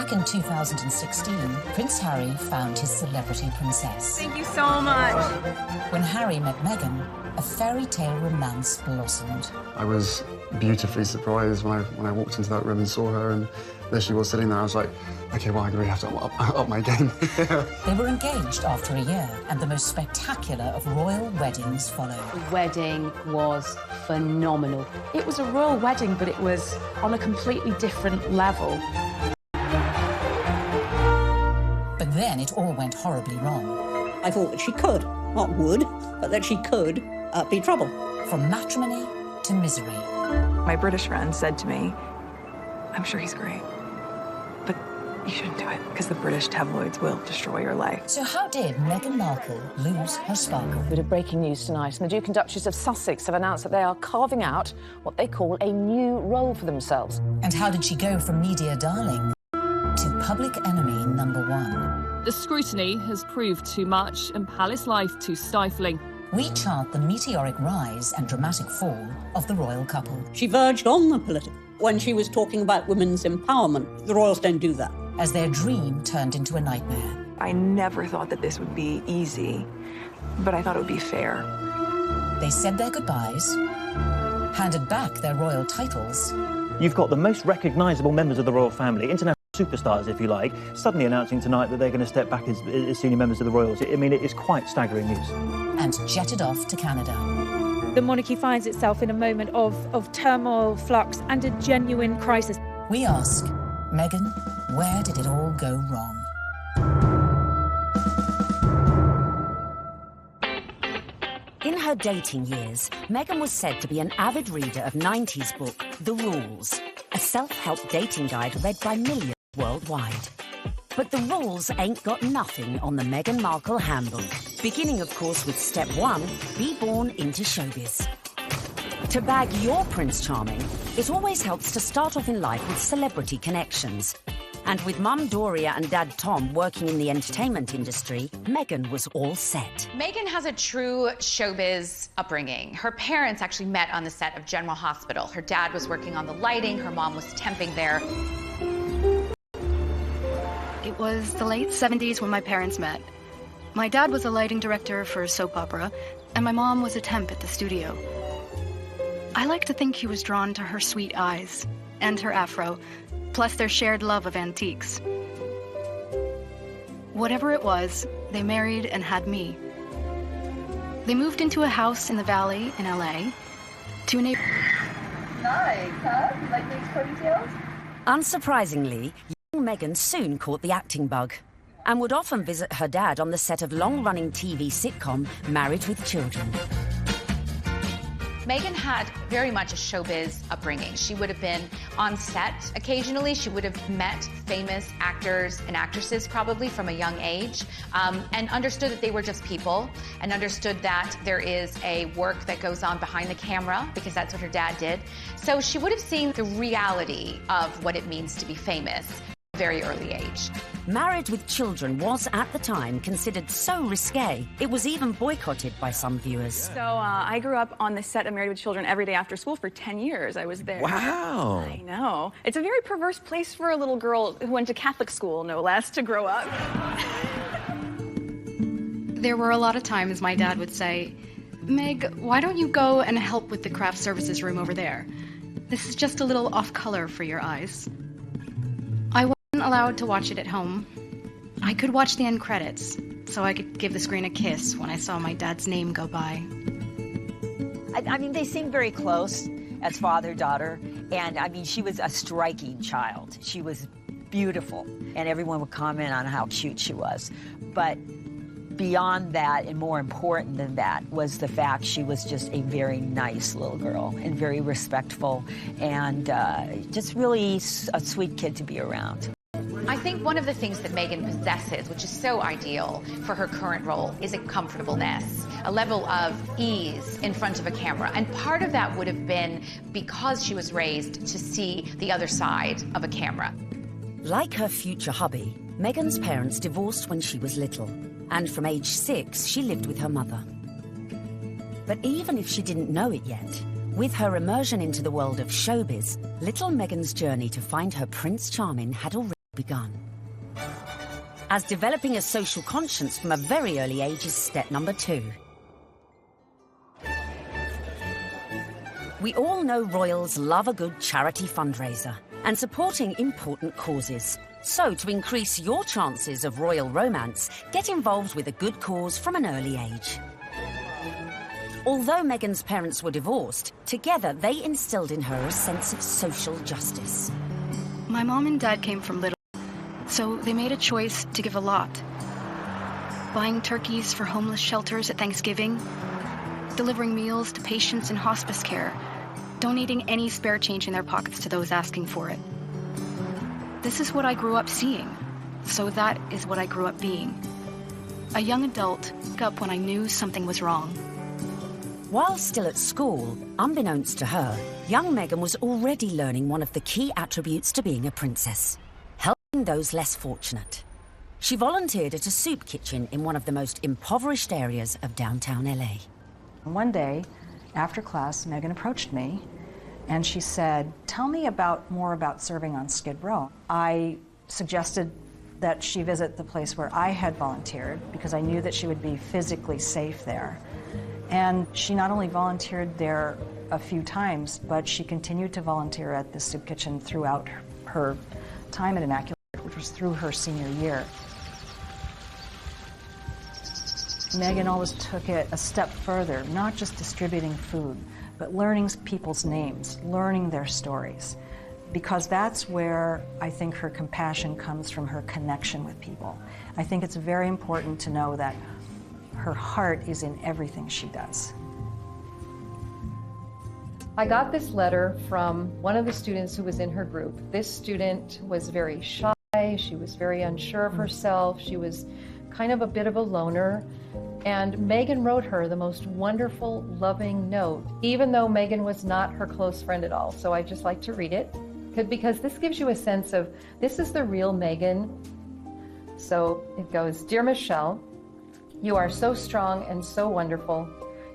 Back in 2016, Prince Harry found his celebrity princess. Thank you so much. When Harry met Meghan, a fairy tale romance blossomed. I was beautifully surprised when I walked into that room and saw her, and there she was sitting there. I was like, okay, well, I really have to up my game. They were engaged after a year, and the most spectacular of royal weddings followed. The wedding was phenomenal. It was a royal wedding, but it was on a completely different level. But then it all went horribly wrong. I thought that she could, not would, but that she could be trouble. From matrimony to misery. My British friend said to me, I'm sure he's great, but you shouldn't do it because the British tabloids will destroy your life. So how did Meghan Markle lose her sparkle? Bit of breaking news tonight. The Duke and Duchess of Sussex have announced that they are carving out what they call a new role for themselves. And how did she go from media darling to public enemy #1? The scrutiny has proved too much and palace life too stifling. We chart the meteoric rise and dramatic fall of the royal couple. She verged on the political when she was talking about women's empowerment. The royals don't do that. As their dream turned into a nightmare. I never thought that this would be easy, but I thought it would be fair. They said their goodbyes, handed back their royal titles. You've got the most recognisable members of the royal family, international superstars, if you like, suddenly announcing tonight that they're going to step back as senior members of the royals. I mean, it is quite staggering news. And jetted off to Canada. The monarchy finds itself in a moment of turmoil, flux, and a genuine crisis. We ask, Meghan, where did it all go wrong? In her dating years, Meghan was said to be an avid reader of 90s book, The Rules, a self-help dating guide read by millions worldwide. But the rules ain't got nothing on the Meghan Markle handbook. Beginning, of course, with step 1, be born into showbiz. To bag your Prince Charming, it always helps to start off in life with celebrity connections. And with Mum Doria and Dad Tom working in the entertainment industry, Meghan was all set. Meghan has a true showbiz upbringing. Her parents actually met on the set of General Hospital. Her dad was working on the lighting, her mom was temping there. It was the late 70s when my parents met. My dad was a lighting director for a soap opera, and my mom was a temp at the studio. I like to think he was drawn to her sweet eyes and her afro, plus their shared love of antiques. Whatever it was, they married and had me. They moved into a house in the Valley in LA to a neighbor. Nice, huh? You like these ponytails? Unsurprisingly, young Meghan soon caught the acting bug and would often visit her dad on the set of long-running TV sitcom Married with Children. Meghan had very much a showbiz upbringing. She would have been on set occasionally. She would have met famous actors and actresses probably from a young age, and understood that they were just people, and understood that there is a work that goes on behind the camera, because that's what her dad did. So she would have seen the reality of what it means to be famous at a very early age. Married with Children was, at the time, considered so risque, it was even boycotted by some viewers. So I grew up on the set of Married with Children every day after school for 10 years. I was there. Wow. I know. It's a very perverse place for a little girl who went to Catholic school, no less, to grow up. There were a lot of times my dad would say, Meg, why don't you go and help with the craft services room over there? This is just a little off-color for your eyes. I wasn't allowed to watch it at home. I could watch the end credits, so I could give the screen a kiss when I saw my dad's name go by. I mean, they seemed very close as father-daughter, and I mean, she was a striking child. She was beautiful, and everyone would comment on how cute she was. But beyond that, and more important than that, was the fact she was just a very nice little girl and very respectful, and just really a sweet kid to be around. I think one of the things that Meghan possesses, which is so ideal for her current role, is a comfortableness, a level of ease in front of a camera. And part of that would have been because she was raised to see the other side of a camera. Like her future hubby, Meghan's parents divorced when she was little, and from age 6, she lived with her mother. But even if she didn't know it yet, with her immersion into the world of showbiz, little Meghan's journey to find her Prince Charming had already begun. As developing a social conscience from a very early age is step number 2. We all know royals love a good charity fundraiser and supporting important causes. So, to increase your chances of royal romance, get involved with a good cause from an early age. Although Meghan's parents were divorced, together they instilled in her a sense of social justice. My mom and dad came from little, so they made a choice to give a lot. Buying turkeys for homeless shelters at Thanksgiving, delivering meals to patients in hospice care, donating any spare change in their pockets to those asking for it. This is what I grew up seeing, so that is what I grew up being. A young adult woke up when I knew something was wrong. While still at school, unbeknownst to her, young Meghan was already learning one of the key attributes to being a princess: helping those less fortunate. She volunteered at a soup kitchen in one of the most impoverished areas of downtown LA. One day, after class, Meghan approached me and she said, "Tell me more about serving on Skid Row." I suggested that she visit the place where I had volunteered because I knew that she would be physically safe there. And she not only volunteered there a few times, but she continued to volunteer at the soup kitchen throughout her time at Immaculate, which was through her senior year. Meghan always took it a step further, not just distributing food, but learning people's names, learning their stories, because that's where I think her compassion comes from, her connection with people. I think it's very important to know that her heart is in everything she does. I got this letter from one of the students who was in her group. This student was very shy, she was very unsure of herself, she was kind of a bit of a loner. And Meghan wrote her the most wonderful, loving note, even though Meghan was not her close friend at all. So I just like to read it, because this gives you a sense of, this is the real Meghan. So it goes, "Dear Michelle, you are so strong and so wonderful.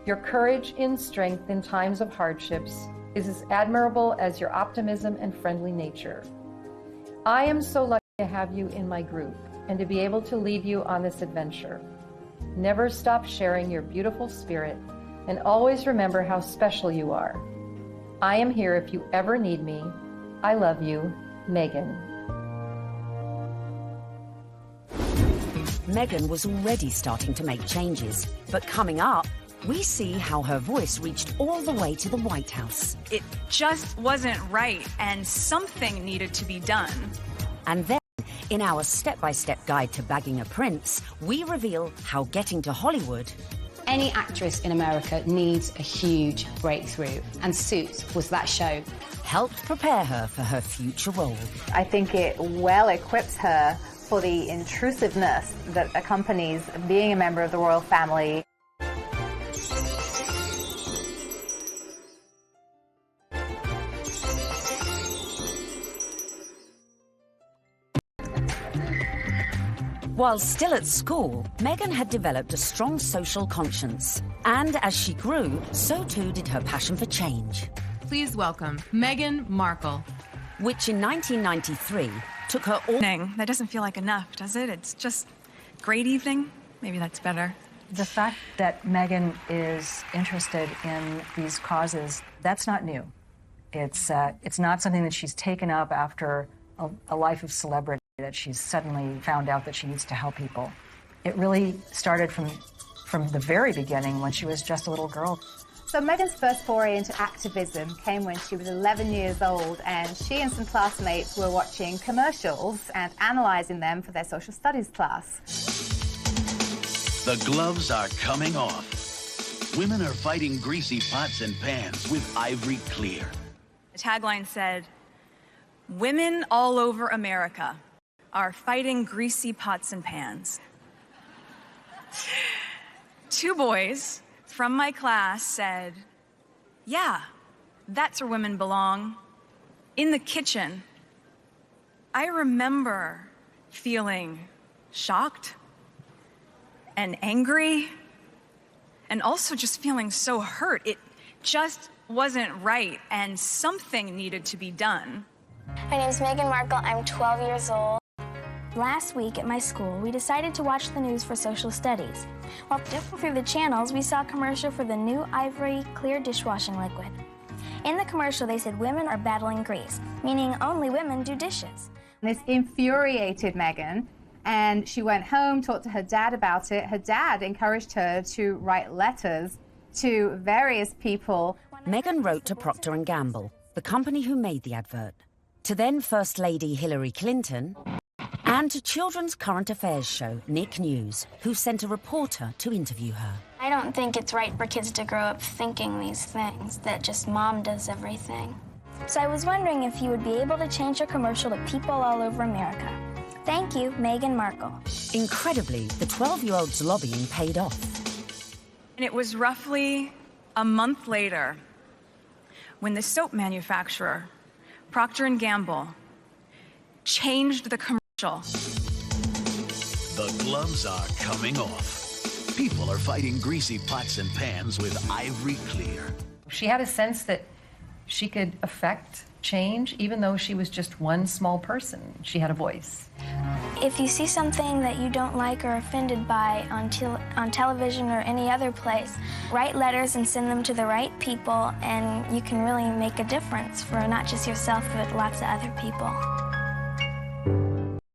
Your courage in strength in times of hardships is as admirable as your optimism and friendly nature. I am so lucky to have you in my group and to be able to lead you on this adventure. Never stop sharing your beautiful spirit and always remember how special you are. I am here if you ever need me. I love you, Meghan." Meghan was already starting to make changes, but coming up, we see how her voice reached all the way to the White House. It just wasn't right, and something needed to be done. And then, in our step-by-step guide to bagging a prince, we reveal how getting to Hollywood... Any actress in America needs a huge breakthrough, and Suits was that show. ...helped prepare her for her future role. I think it well equips her for the intrusiveness that accompanies being a member of the royal family. While still at school, Meghan had developed a strong social conscience. And as she grew, so too did her passion for change. Please welcome Meghan Markle. Which in 1993 took her all... That doesn't feel like enough, does it? It's just great evening. Maybe that's better. The fact that Meghan is interested in these causes, that's not new. It's not something that she's taken up after a life of celebrity, that she's suddenly found out that she needs to help people. It really started from the very beginning, when she was just a little girl. So Meghan's first foray into activism came when she was 11 years old, and she and some classmates were watching commercials and analysing them for their social studies class. The gloves are coming off. Women are fighting greasy pots and pans with Ivory Clear. The tagline said, "Women all over America are fighting greasy pots and pans." 2 boys from my class said, "Yeah, that's where women belong, in the kitchen." I remember feeling shocked and angry, and also just feeling so hurt. It just wasn't right, and something needed to be done. My name's Meghan Markle. I'm 12 years old. Last week at my school, we decided to watch the news for social studies. While flipping through the channels, we saw a commercial for the new Ivory clear dishwashing liquid. In the commercial, they said women are battling grease, meaning only women do dishes. This infuriated Meghan, and she went home, talked to her dad about it. Her dad encouraged her to write letters to various people. Meghan wrote to Procter & Gamble, the company who made the advert, to then First Lady Hillary Clinton, and to children's current affairs show Nick News, who sent a reporter to interview her. I don't think it's right for kids to grow up thinking these things, that just mom does everything. So I was wondering if you would be able to change your commercial to people all over America. Thank you, Meghan Markle. Incredibly, the 12-year-old's lobbying paid off. And it was roughly a month later when the soap manufacturer, Procter & Gamble, changed the commercial. The gloves are coming off. People are fighting greasy pots and pans with Ivory Clear. She had a sense that she could affect change, even though she was just one small person. She had a voice. If you see something that you don't like or are offended by on television or any other place, write letters and send them to the right people, and you can really make a difference for not just yourself, but lots of other people.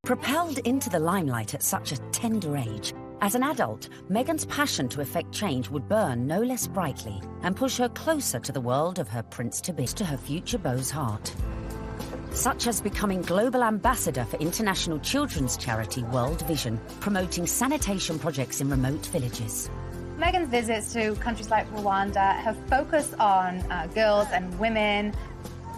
Propelled into the limelight at such a tender age, as an adult, Meghan's passion to effect change would burn no less brightly and push her closer to the world of her prince-to-be, to her future beau's heart. Such as becoming global ambassador for international children's charity World Vision, promoting sanitation projects in remote villages. Meghan's visits to countries like Rwanda have focused on girls and women.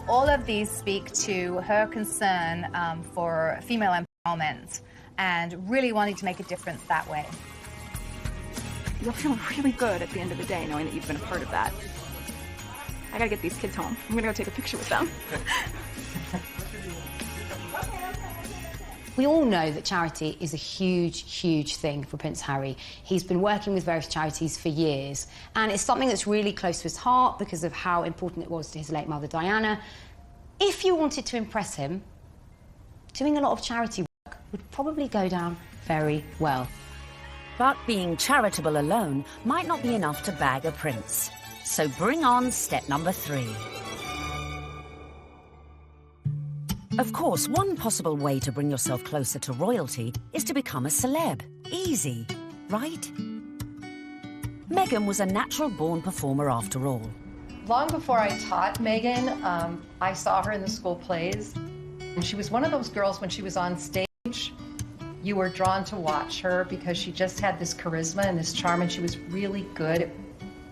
All of these speak to her concern for female empowerment and really wanting to make a difference that way. You'll feel really good at the end of the day knowing that you've been a part of that. I gotta get these kids home. I'm gonna go take a picture with them. We all know that charity is a huge, huge thing for Prince Harry. He's been working with various charities for years, and it's something that's really close to his heart because of how important it was to his late mother, Diana. If you wanted to impress him, doing a lot of charity work would probably go down very well. But being charitable alone might not be enough to bag a prince. So bring on step number 3. Of course, one possible way to bring yourself closer to royalty is to become a celeb. Easy, right? Meghan was a natural-born performer after all. Long before I taught Meghan, I saw her in the school plays. And she was one of those girls, when she was on stage, you were drawn to watch her because she just had this charisma and this charm, and she was really good.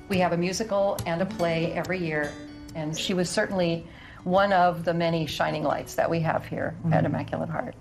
We have a musical and a play every year, and she was certainly one of the many shining lights that we have here at Immaculate Heart.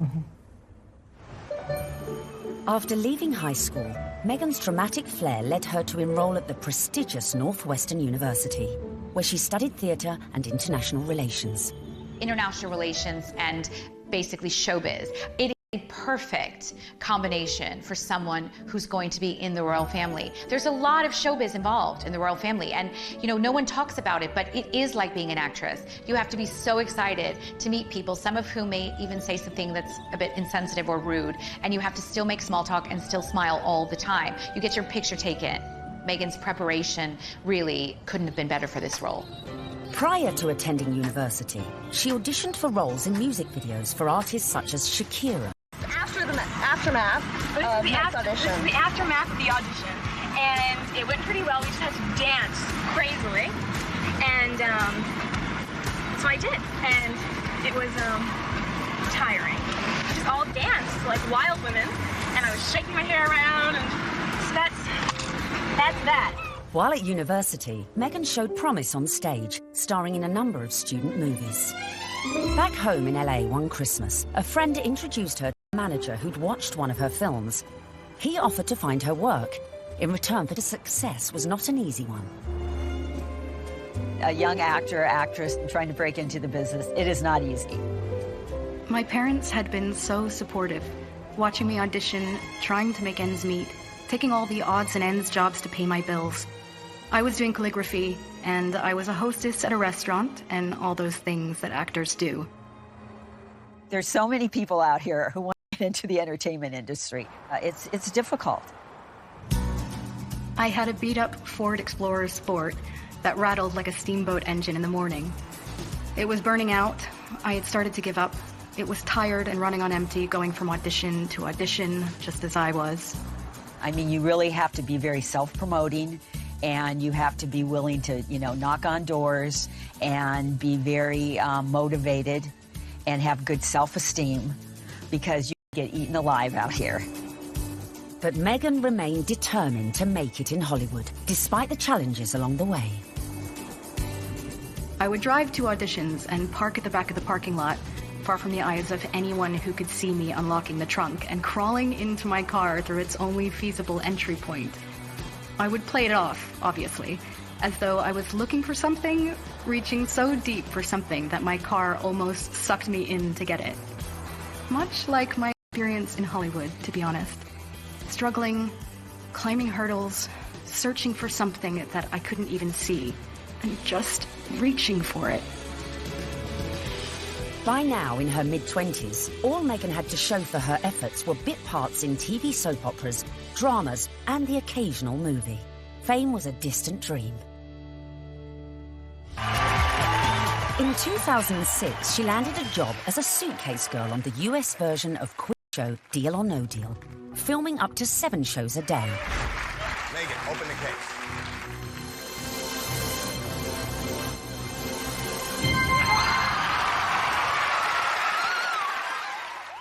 After leaving high school, Meghan's dramatic flair led her to enroll at the prestigious Northwestern University, where she studied theatre and international relations. International relations and basically showbiz. It is a perfect combination for someone who's going to be in the royal family. There's a lot of showbiz involved in the royal family, and you know, no one talks about it, but it is like being an actress. You have to be so excited to meet people, some of whom may even say something that's a bit insensitive or rude, and you have to still make small talk and still smile all the time. You get your picture taken. Meghan's preparation really couldn't have been better for this role. Prior to attending university, she auditioned for roles in music videos for artists such as Shakira. Aftermath. This is the aftermath of the audition, and it went pretty well. We just had to dance crazily, and so I did, and it was tiring. We just all danced like wild women, and I was shaking my hair around, and so that's that. While at university, Meghan showed promise on stage, starring in a number of student movies. Back home in LA one Christmas, a friend introduced her to a manager who'd watched one of her films. He offered to find her work, in return for the success was not an easy one. A young actor, actress trying to break into the business, it is not easy. My parents had been so supportive, watching me audition, trying to make ends meet, taking all the odds and ends jobs to pay my bills. I was doing calligraphy, and I was a hostess at a restaurant, and all those things that actors do. There's so many people out here who want get into the entertainment industry. It's difficult. I had a beat-up Ford Explorer Sport that rattled like a steamboat engine in the morning. It was burning out. I had started to give up. It was tired and running on empty, going from audition to audition, just as I was. I mean, you really have to be very self-promoting, and you have to be willing to, knock on doors and be very motivated and have good self-esteem, because you get eaten alive out here. But Meghan remained determined to make it in Hollywood, despite the challenges along the way. I would drive to auditions and park at the back of the parking lot, far from the eyes of anyone who could see me unlocking the trunk and crawling into my car through its only feasible entry point. I would play it off, obviously, as though I was looking for something, reaching so deep for something that my car almost sucked me in to get it. Much like my experience in Hollywood, to be honest. Struggling, climbing hurdles, searching for something that I couldn't even see, and just reaching for it. By now, in her mid-20s, all Meghan had to show for her efforts were bit parts in TV soap operas, dramas, and the occasional movie. Fame was a distant dream. In 2006, she landed a job as a suitcase girl on the US version of quiz show Deal or No Deal, filming up to 7 shows a day. Meghan, open the case.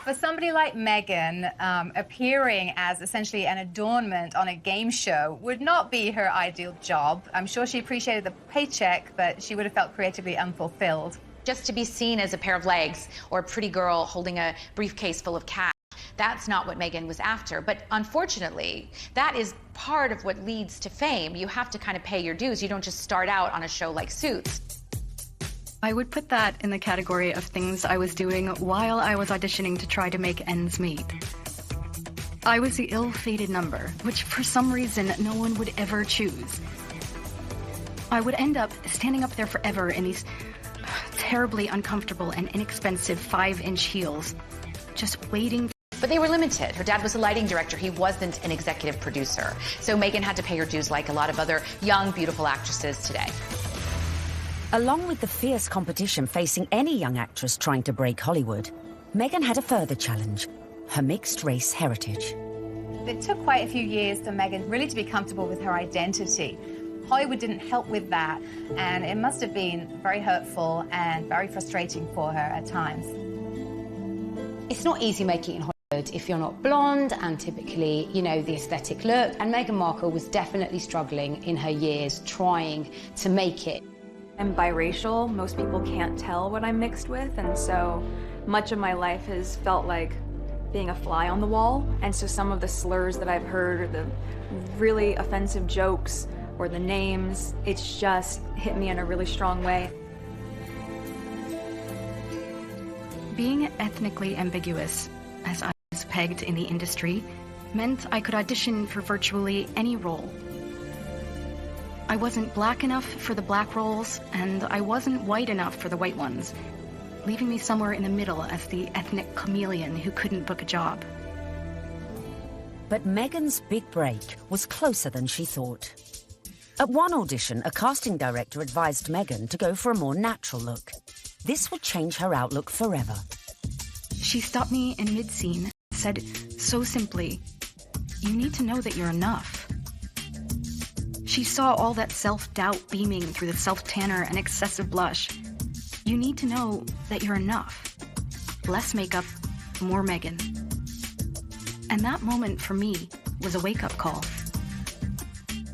For somebody like Meghan, appearing as essentially an adornment on a game show would not be her ideal job. I'm sure she appreciated the paycheck, but she would have felt creatively unfulfilled. Just to be seen as a pair of legs or a pretty girl holding a briefcase full of cash, that's not what Meghan was after. But unfortunately, that is part of what leads to fame. You have to kind of pay your dues. You don't just start out on a show like Suits. I would put that in the category of things I was doing while I was auditioning to try to make ends meet. I was the ill-fated number, which for some reason no one would ever choose. I would end up standing up there forever in these terribly uncomfortable and inexpensive 5-inch heels, just waiting. But they were limited. Her dad was a lighting director. He wasn't an executive producer. So Meghan had to pay her dues like a lot of other young, beautiful actresses today. Along with the fierce competition facing any young actress trying to break Hollywood, Meghan had a further challenge: her mixed-race heritage. It took quite a few years for Meghan really to be comfortable with her identity. Hollywood didn't help with that, and it must have been very hurtful and very frustrating for her at times. It's not easy making it in Hollywood if you're not blonde and typically, the aesthetic look. And Meghan Markle was definitely struggling in her years trying to make it. I'm biracial. Most people can't tell what I'm mixed with, and so much of my life has felt like being a fly on the wall. And so some of the slurs that I've heard, or the really offensive jokes, or the names, it's just hit me in a really strong way. Being ethnically ambiguous, as I was pegged in the industry, meant I could audition for virtually any role. I wasn't black enough for the black roles, and I wasn't white enough for the white ones, leaving me somewhere in the middle as the ethnic chameleon who couldn't book a job. But Meghan's big break was closer than she thought. At one audition, a casting director advised Meghan to go for a more natural look. This would change her outlook forever. She stopped me in mid-scene and said so simply, "You need to know that you're enough." She saw all that self-doubt beaming through the self-tanner and excessive blush. You need to know that you're enough. Less makeup, more Meghan. And that moment for me was a wake-up call.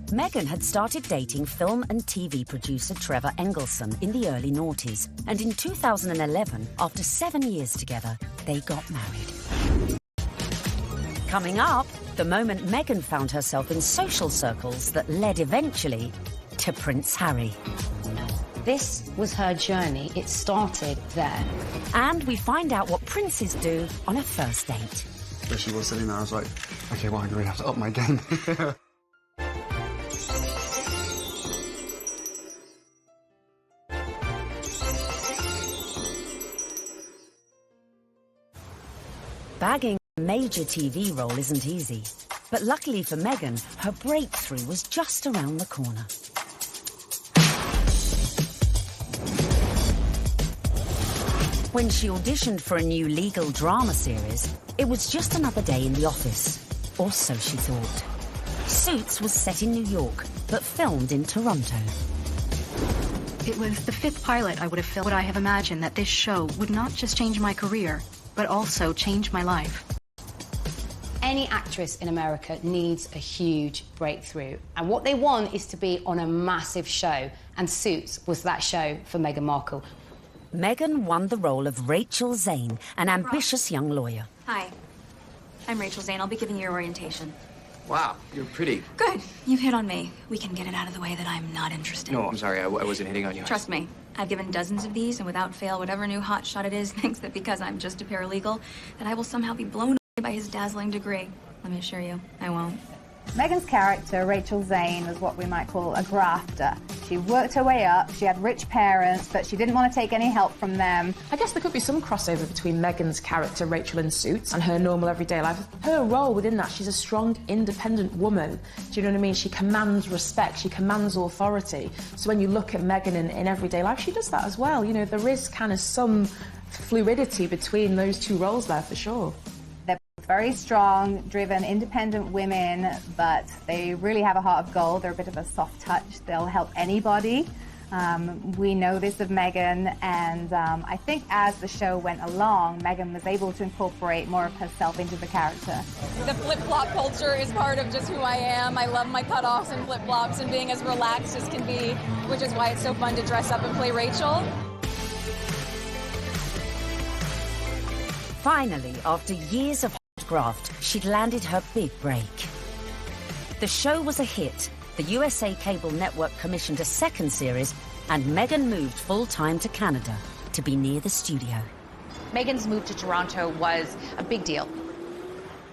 Meghan had started dating film and TV producer Trevor Engelson in the early noughties, and in 2011, after 7 years together, they got married. Coming up, the moment Meghan found herself in social circles that led eventually to Prince Harry. This was her journey. It started there. And we find out what princes do on a first date. There she was sitting there. I was like, okay, well, I really have to up my game. Bagging major TV role isn't easy. But luckily for Meghan, her breakthrough was just around the corner. When she auditioned for a new legal drama series, it was just another day in the office. Or so she thought. Suits was set in New York, but filmed in Toronto. It was the 5th pilot I would have filmed. Would I have imagined that this show would not just change my career, but also change my life? Any actress in America needs a huge breakthrough. And what they want is to be on a massive show. And Suits was that show for Meghan Markle. Meghan won the role of Rachel Zane, an ambitious young lawyer. Hi, I'm Rachel Zane. I'll be giving you orientation. Wow, you're pretty. Good. You've hit on me. We can get it out of the way that I'm not interested. No, I'm sorry. I wasn't hitting on you. Trust me. I've given dozens of these, and without fail, whatever new hotshot it is thinks that because I'm just a paralegal, that I will somehow be blown away by his dazzling degree. Let me assure you, I won't. Meghan's character, Rachel Zane, was what we might call a grafter. She worked her way up, she had rich parents, but she didn't want to take any help from them. I guess there could be some crossover between Meghan's character, Rachel in Suits, and her normal everyday life. Her role within that, she's a strong, independent woman. Do you know what I mean? She commands respect, she commands authority. So when you look at Meghan in everyday life, she does that as well. You know, there is kind of some fluidity between those two roles there, for sure. Very strong, driven, independent women, but they really have a heart of gold. They're a bit of a soft touch. They'll help anybody. We know this of Meghan, and I think as the show went along, Meghan was able to incorporate more of herself into the character. The flip-flop culture is part of just who I am. I love my cutoffs and flip-flops and being as relaxed as can be, which is why it's so fun to dress up and play Rachel. Finally, after years of graft, she'd landed her big break. The show was a hit. The USA Cable Network commissioned a second series, and Meghan moved full-time to Canada to be near the studio. Meghan's move to Toronto was a big deal.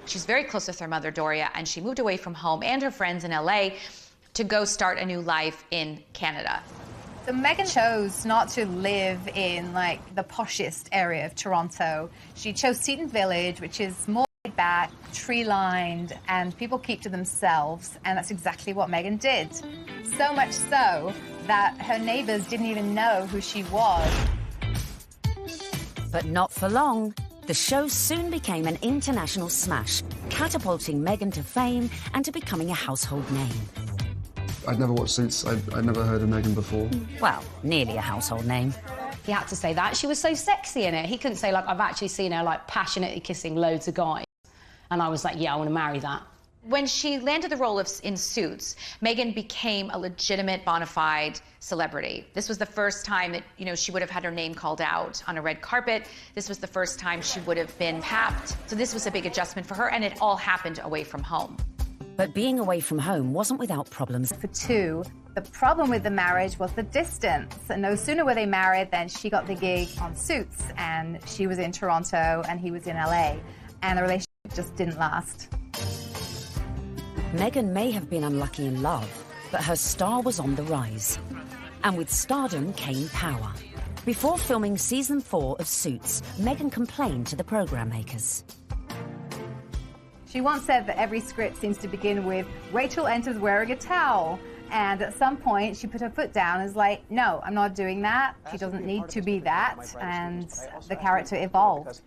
She's very close with her mother, Doria, and she moved away from home and her friends in LA to go start a new life in Canada. So Meghan chose not to live in, like, the poshest area of Toronto. She chose Seton Village, which is more back, tree-lined, and people keep to themselves, and that's exactly what Meghan did. So much so that her neighbors didn't even know who she was. But not for long. The show soon became an international smash, catapulting Meghan to fame and to becoming a household name. I'd never watched Suits. I'd never heard of Meghan before. Well, nearly a household name. He had to say that. She was so sexy in it. He couldn't say, like, I've actually seen her, like, passionately kissing loads of guys. And I was like, yeah, I want to marry that. When she landed the role in Suits, Meghan became a legitimate, bona fide celebrity. This was the first time that, you know, she would have had her name called out on a red carpet. This was the first time she would have been tapped. So this was a big adjustment for her, and it all happened away from home. But being away from home wasn't without problems. For two, the problem with the marriage was the distance. And no sooner were they married than she got the gig on Suits, and she was in Toronto and he was in LA. And the relationship just didn't last. Meghan may have been unlucky in love, but her star was on the rise. And with stardom came power. Before filming season 4 of Suits, Meghan complained to the program makers. She once said that every script seems to begin with, Rachel enters wearing a towel. And at some point, she put her foot down and was like, no, I'm not doing that. She doesn't need to be that. And the character evolved.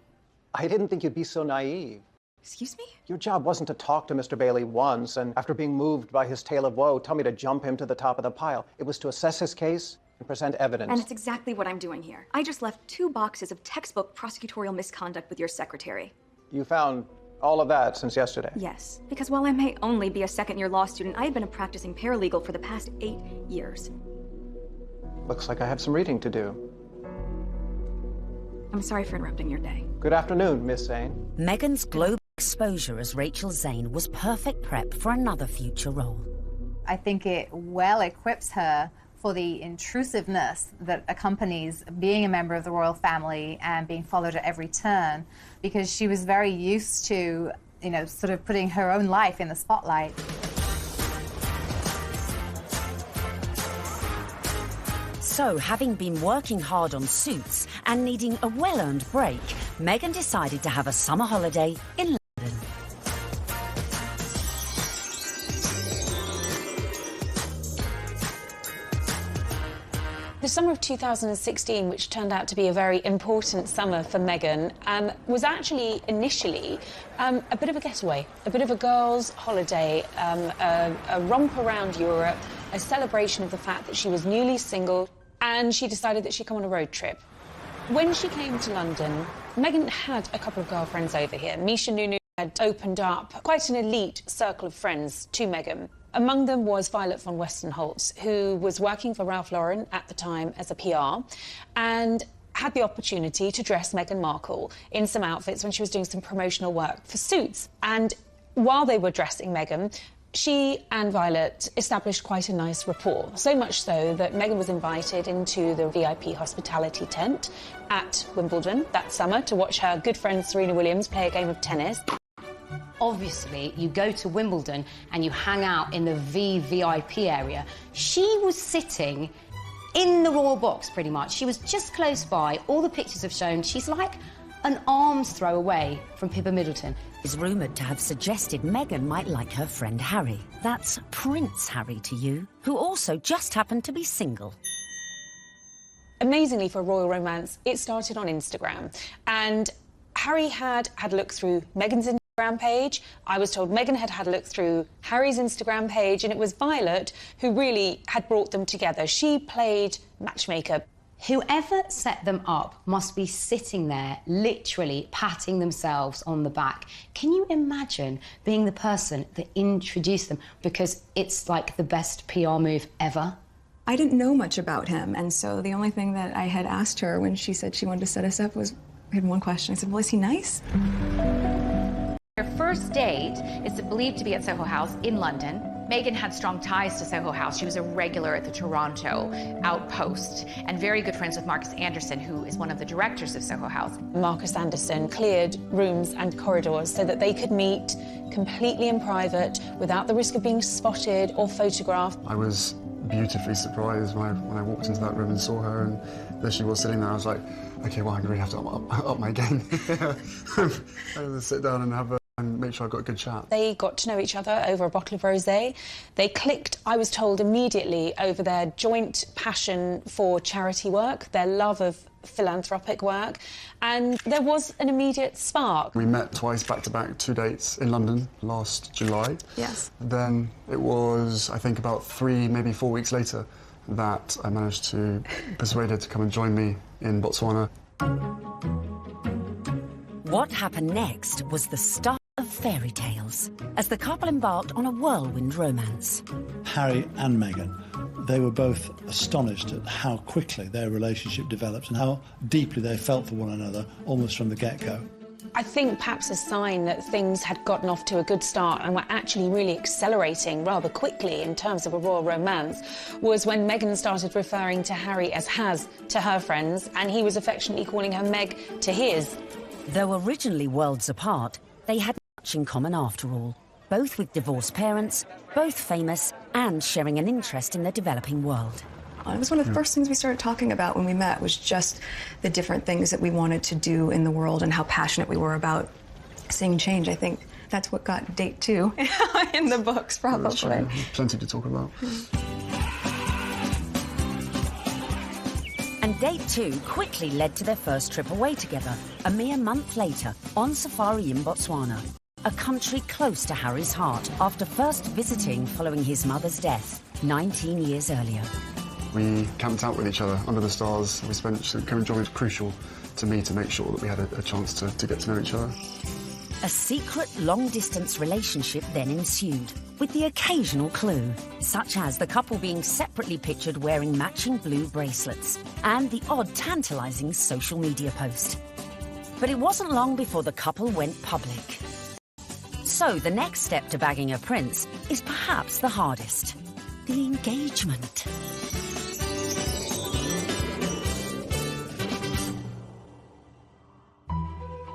I didn't think you'd be so naive. Excuse me? Your job wasn't to talk to Mr. Bailey once, and after being moved by his tale of woe, tell me to jump him to the top of the pile. It was to assess his case and present evidence. And it's exactly what I'm doing here. I just left 2 boxes of textbook prosecutorial misconduct with your secretary. You found all of that since yesterday? Yes, because while I may only be a second-year law student, I have been a practicing paralegal for the past 8 years. Looks like I have some reading to do. I'm sorry for interrupting your day. Good afternoon, Miss Zane. Meghan's global exposure as Rachel Zane was perfect prep for another future role. I think it well equips her for the intrusiveness that accompanies being a member of the royal family and being followed at every turn, because she was very used to, you know, sort of putting her own life in the spotlight. So, having been working hard on Suits and needing a well-earned break, Meghan decided to have a summer holiday in London. The summer of 2016, which turned out to be a very important summer for Meghan, was actually initially a bit of a getaway, a bit of a girls' holiday, a romp around Europe, a celebration of the fact that she was newly single, and she decided that she'd come on a road trip. When she came to London, Meghan had a couple of girlfriends over here. Misha Nunu had opened up quite an elite circle of friends to Meghan. Among them was Violet von Westenholz, who was working for Ralph Lauren at the time as a PR, and had the opportunity to dress Meghan Markle in some outfits when she was doing some promotional work for Suits. And while they were dressing Meghan, she and Violet established quite a nice rapport, so much so that Meghan was invited into the VIP hospitality tent at Wimbledon that summer to watch her good friend Serena Williams play a game of tennis. Obviously, you go to Wimbledon and you hang out in the VVIP area. She was sitting in the royal box, pretty much. She was just close by. All the pictures have shown she's like an arm's throw away from Pippa Middleton. Is rumoured to have suggested Meghan might like her friend Harry. That's Prince Harry to you, who also just happened to be single. Amazingly, for a royal romance, it started on Instagram. And Harry had a look through Meghan's Instagram page. I was told Meghan had a look through Harry's Instagram page, and it was Violet who really had brought them together. She played matchmaker. Whoever set them up must be sitting there, literally patting themselves on the back. Can you imagine being the person that introduced them? Because it's like the best PR move ever. I didn't know much about him, and so the only thing that I had asked her when she said she wanted to set us up was, I had one question. I said, well, is he nice? Their first date is believed to be at Soho House in London. Meghan had strong ties to Soho House. She was a regular at the Toronto outpost and very good friends with Marcus Anderson, who is one of the directors of Soho House. Marcus Anderson cleared rooms and corridors so that they could meet completely in private without the risk of being spotted or photographed. I was beautifully surprised when I walked into that room and saw her, and there she was sitting there. I was like, okay, well, I really have to up my game. I had to sit down and make sure I got a good chat. They got to know each other over a bottle of rosé. They clicked, I was told, immediately over their joint passion for charity work, their love of philanthropic work, and there was an immediate spark. We met twice back-to-back, 2 dates in London last July. Yes. Then it was, I think, about 3, maybe 4 weeks later that I managed to persuade her to come and join me in Botswana. What happened next was the start of fairy tales, as the couple embarked on a whirlwind romance. Harry and Meghan, they were both astonished at how quickly their relationship developed and how deeply they felt for one another, almost from the get-go. I think perhaps a sign that things had gotten off to a good start and were actually really accelerating rather quickly in terms of a royal romance was when Meghan started referring to Harry as Has to her friends, and he was affectionately calling her Meg to his. Though originally worlds apart, they had much in common after all, both with divorced parents, both famous, and sharing an interest in the developing world. It was one of the first things we started talking about when we met, was just the different things that we wanted to do in the world and how passionate we were about seeing change. I think that's what got date 2 in the books, probably. Plenty to talk about. And date 2 quickly led to their first trip away together, a mere month later, on safari in Botswana, a country close to Harry's heart after first visiting following his mother's death 19 years earlier. We camped out with each other under the stars. We spent, Karen was crucial to me to make sure that we had a chance to get to know each other. A secret long-distance relationship then ensued, with the occasional clue, such as the couple being separately pictured wearing matching blue bracelets, and the odd tantalising social media post. But it wasn't long before the couple went public. So the next step to bagging a prince is perhaps the hardest: the engagement.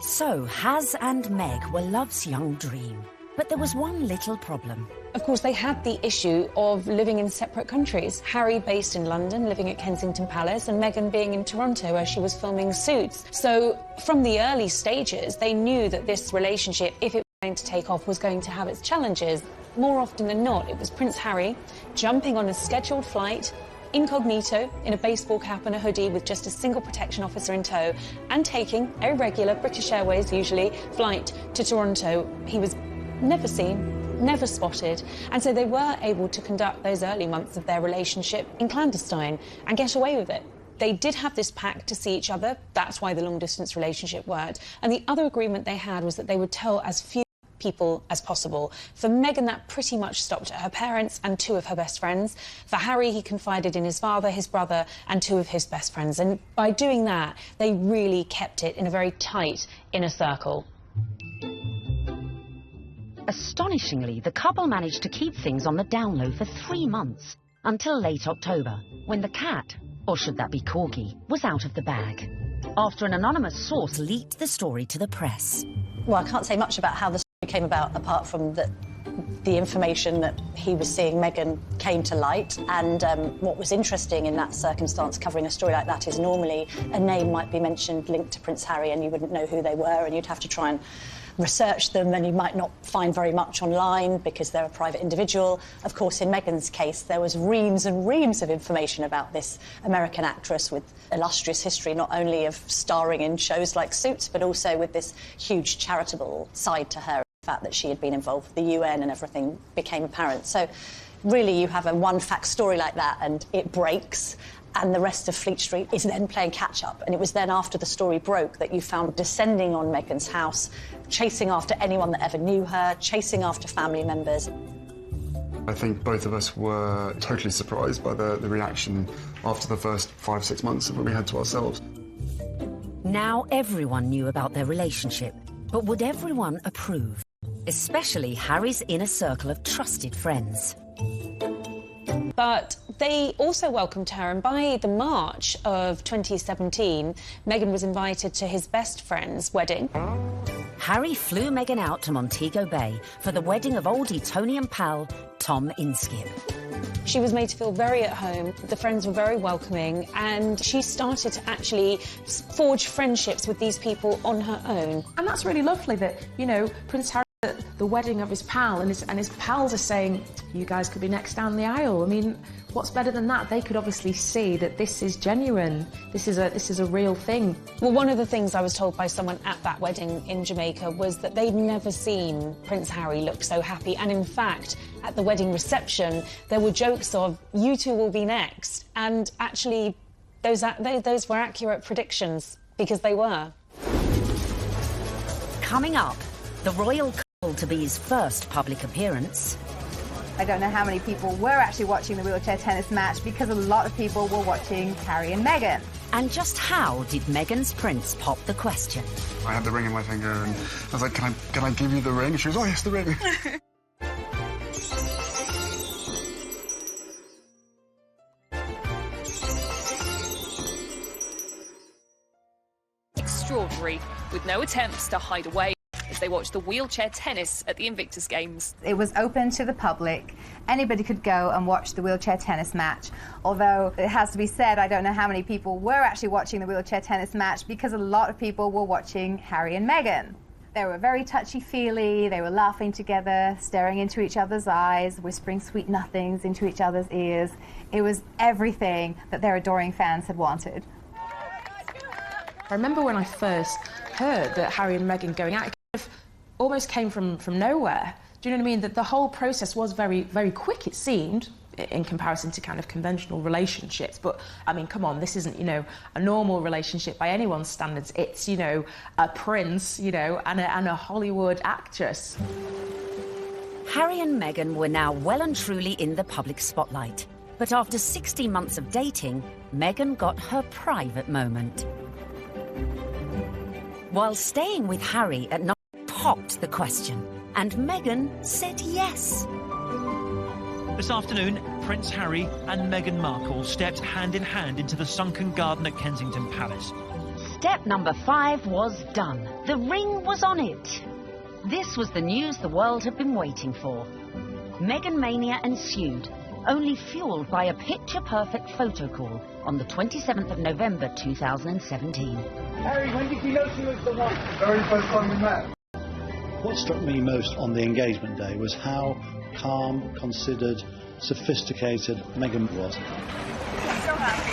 So, Has and Meg were love's young dream. But there was one little problem. Of course, they had the issue of living in separate countries. Harry based in London, living at Kensington Palace, and Meghan being in Toronto, where she was filming Suits. So, from the early stages, they knew that this relationship, if it was going to take off, was going to have its challenges. More often than not, it was Prince Harry jumping on a scheduled flight incognito in a baseball cap and a hoodie with just a single protection officer in tow and taking a regular British Airways, usually, flight to Toronto. He was never seen, never spotted, and so they were able to conduct those early months of their relationship in clandestine and get away with it. They did have this pact to see each other. That's why the long-distance relationship worked. And the other agreement they had was that they would tell as few people as possible. For Meghan, that pretty much stopped at her parents and 2 of her best friends. For Harry, he confided in his father, his brother, and 2 of his best friends. And by doing that, they really kept it in a very tight inner circle. Astonishingly, the couple managed to keep things on the down low for 3 months, until late October, when the cat, or should that be corgi, was out of the bag, after an anonymous source leaked the story to the press. Well, I can't say much about how the story came about, apart from that the information that he was seeing Meghan came to light. And what was interesting in that circumstance, covering a story like that, is normally a name might be mentioned linked to Prince Harry and you wouldn't know who they were, and you'd have to try and research them, and you might not find very much online because they're a private individual. Of course, in Meghan's case, there was reams and reams of information about this American actress with illustrious history, not only of starring in shows like Suits, but also with this huge charitable side to her. The fact that she had been involved with the UN and everything became apparent. So really, you have a one-fact story like that and it breaks, and the rest of Fleet Street is then playing catch-up. And it was then after the story broke that you found descending on Meghan's house, chasing after anyone that ever knew her, chasing after family members. I think both of us were totally surprised by the reaction after the first 5-6 months that we had to ourselves. Now everyone knew about their relationship, but would everyone approve? Especially Harry's inner circle of trusted friends. But they also welcomed her, and by the March of 2017, Meghan was invited to his best friend's wedding. Harry flew Meghan out to Montego Bay for the wedding of old Etonian pal Tom Inskip. She was made to feel very at home, the friends were very welcoming, and she started to actually forge friendships with these people on her own. And that's really lovely that, you know, Prince Harry at the wedding of his pal, and his pals are saying, you guys could be next down the aisle. I mean, what's better than that? They could obviously see that this is genuine. This is a real thing. Well, one of the things I was told by someone at that wedding in Jamaica was that they'd never seen Prince Harry look so happy. And in fact, at the wedding reception, there were jokes of, you two will be next. And actually, those were accurate predictions, because they were. Coming up, the royal to-be's first public appearance. I don't know how many people were actually watching the wheelchair tennis match, because a lot of people were watching Harry and Meghan. And just how did Meghan's prince pop the question? I had the ring in my finger and I was like, can I give you the ring? And she was, oh yes, the ring. Extraordinary, with no attempts to hide away as they watched the wheelchair tennis at the Invictus Games. It was open to the public. Anybody could go and watch the wheelchair tennis match. Although it has to be said, I don't know how many people were actually watching the wheelchair tennis match, because a lot of people were watching Harry and Meghan. They were very touchy-feely, they were laughing together, staring into each other's eyes, whispering sweet nothings into each other's ears. It was everything that their adoring fans had wanted. I remember when I first heard that Harry and Meghan going out, it kind of almost came from nowhere. Do you know what I mean? That the whole process was very, very quick, it seemed, in comparison to kind of conventional relationships. But, I mean, come on, this isn't, you know, a normal relationship by anyone's standards. It's, you know, a prince, you know, and a Hollywood actress. Harry and Meghan were now well and truly in the public spotlight. But after 16 months of dating, Meghan got her private moment. While staying with Harry at night, popped the question, and Meghan said yes. This afternoon, Prince Harry and Meghan Markle stepped hand in hand into the sunken garden at Kensington Palace. Step number 5 was done. The ring was on it. This was the news the world had been waiting for. Meghan mania ensued, only fueled by a picture-perfect photo call on the 27th of November 2017. Harry, when did you know she was the one? Very first time we met. What struck me most on the engagement day was how calm, considered, sophisticated Meghan was. So happy.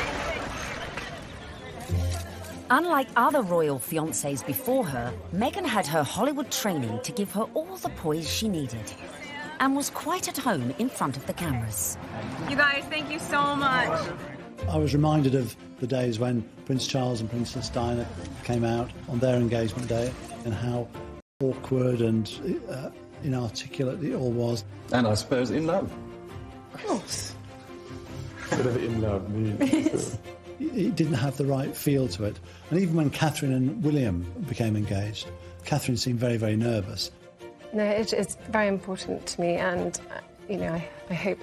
Unlike other royal fiancés before her, Meghan had her Hollywood training to give her all the poise she needed and was quite at home in front of the cameras. You guys, thank you so much. I was reminded of the days when Prince Charles and Princess Diana came out on their engagement day and how awkward and inarticulate it all was. And I suppose in love. Of course. Whatever in love means. It didn't have the right feel to it. And even when Catherine and William became engaged, Catherine seemed very, very nervous. No, it's very important to me, and, I hope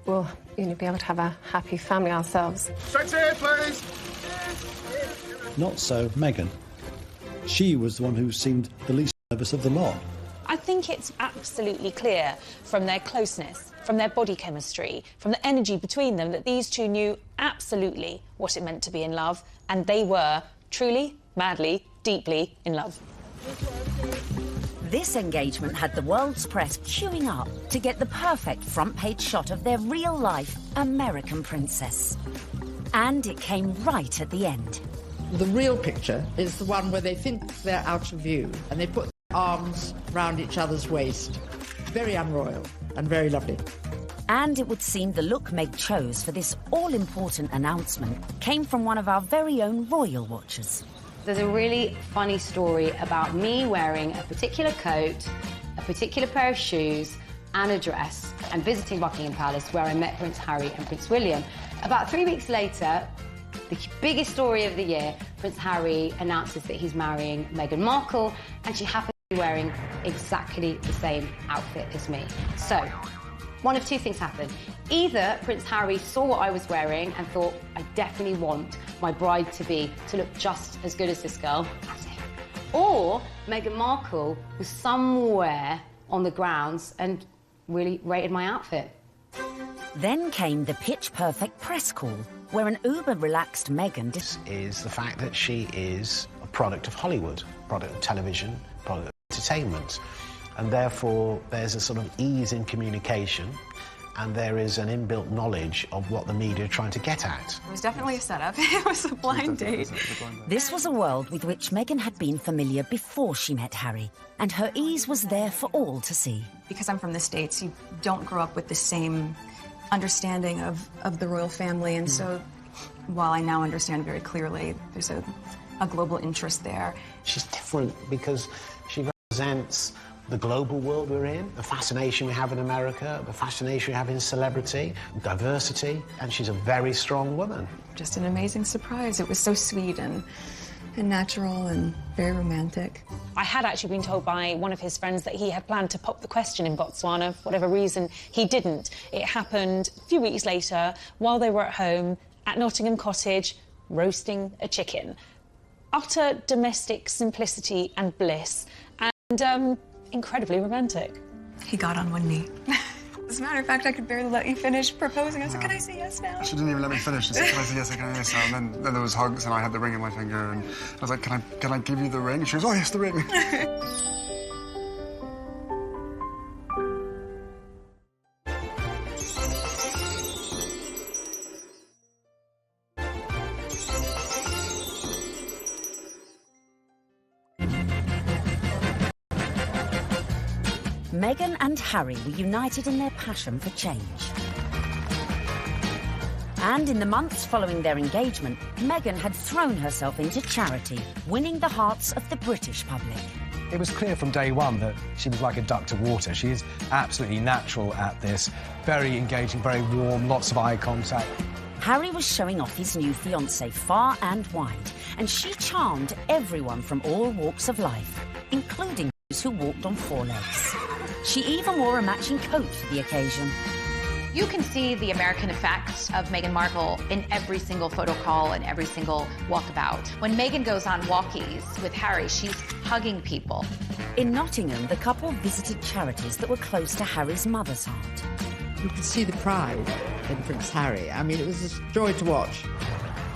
we'll, be able to have a happy family ourselves. Straight here, please! Not so Meghan. She was the one who seemed the least nervous of the lot. I think it's absolutely clear from their closeness, from their body chemistry, from the energy between them, that these two knew absolutely what it meant to be in love, and they were truly, madly, deeply in love. This engagement had the world's press queuing up to get the perfect front-page shot of their real-life American princess. And it came right at the end. The real picture is the one where they think they're out of view and they put their arms round each other's waist. Very unroyal and very lovely. And it would seem the look Meg chose for this all-important announcement came from one of our very own royal watchers. There's a really funny story about me wearing a particular coat, a particular pair of shoes and a dress and visiting Buckingham Palace, where I met Prince Harry and Prince William. About 3 weeks later, the biggest story of the year, Prince Harry announces that he's marrying Meghan Markle, and she happens to be wearing exactly the same outfit as me. So, one of two things happened. Either Prince Harry saw what I was wearing and thought, I definitely want my bride-to-be to look just as good as this girl, or Meghan Markle was somewhere on the grounds and really rated my outfit. Then came the pitch-perfect press call, where an uber-relaxed Meghan... This is the fact that she is a product of Hollywood, product of television, product of entertainment. And therefore, there's a sort of ease in communication, and there is an inbuilt knowledge of what the media are trying to get at. It was definitely a setup. It was a blind date. This was a world with which Meghan had been familiar before she met Harry, and her ease was there for all to see. Because I'm from the States, you don't grow up with the same understanding of the royal family, and so while I now understand very clearly, there's a global interest there. She's different because she represents the global world we're in, the fascination we have in America, the fascination we have in celebrity, diversity, and she's a very strong woman. Just an amazing surprise. It was so sweet and natural and very romantic. I had actually been told by one of his friends that he had planned to pop the question in Botswana. For whatever reason, he didn't. It happened a few weeks later while they were at home at Nottingham Cottage roasting a chicken. Utter domestic simplicity and bliss, and incredibly romantic. He got on one knee. As a matter of fact, I could barely let you finish proposing. I was like, can I say yes now? She didn't even let me finish. She said, can I say yes, can I say yes? And then there was hugs, and I had the ring in my finger, and I was like, can I give you the ring? And she was, oh, yes, the ring. Meghan and Harry were united in their passion for change. And in the months following their engagement, Meghan had thrown herself into charity, winning the hearts of the British public. It was clear from day one that she was like a duck to water. She is absolutely natural at this, very engaging, very warm, lots of eye contact. Harry was showing off his new fiancée far and wide, and she charmed everyone from all walks of life, including those who walked on four legs. She even wore a matching coat for the occasion. You can see the American effect of Meghan Markle in every single photo call and every single walkabout. When Meghan goes on walkies with Harry, she's hugging people. In Nottingham, the couple visited charities that were close to Harry's mother's heart. You could see the pride in Prince Harry. I mean, it was a joy to watch.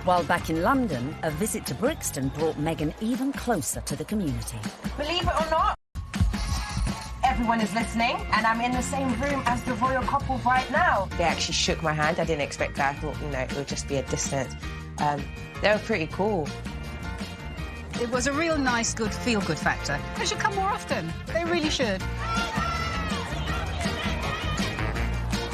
While back in London, a visit to Brixton brought Meghan even closer to the community. Believe it or not, everyone is listening, and I'm in the same room as the royal couple right now. They actually shook my hand. I didn't expect that. I thought, you know, it would just be a distance. They were pretty cool. It was a real nice, good, feel-good factor. They should come more often. They really should.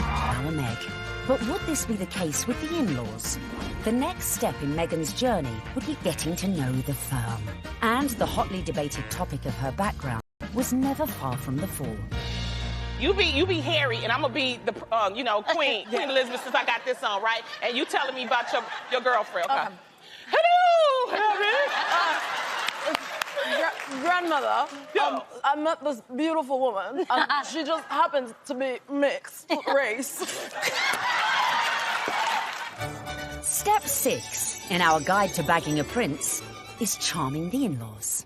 Our Meg. But would this be the case with the in-laws? The next step in Meghan's journey would be getting to know the firm. And the hotly debated topic of her background was never far from the fore. You be Harry, and I'm gonna be the, Queen Elizabeth, since I got this on, right? And you telling me about your girlfriend, okay? Hello, Harry. Grandmother, I met this beautiful woman, and she just happens to be mixed race. Step 6 in our guide to bagging a prince is charming the in-laws.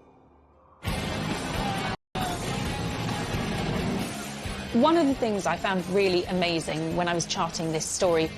One of the things I found really amazing when I was charting this story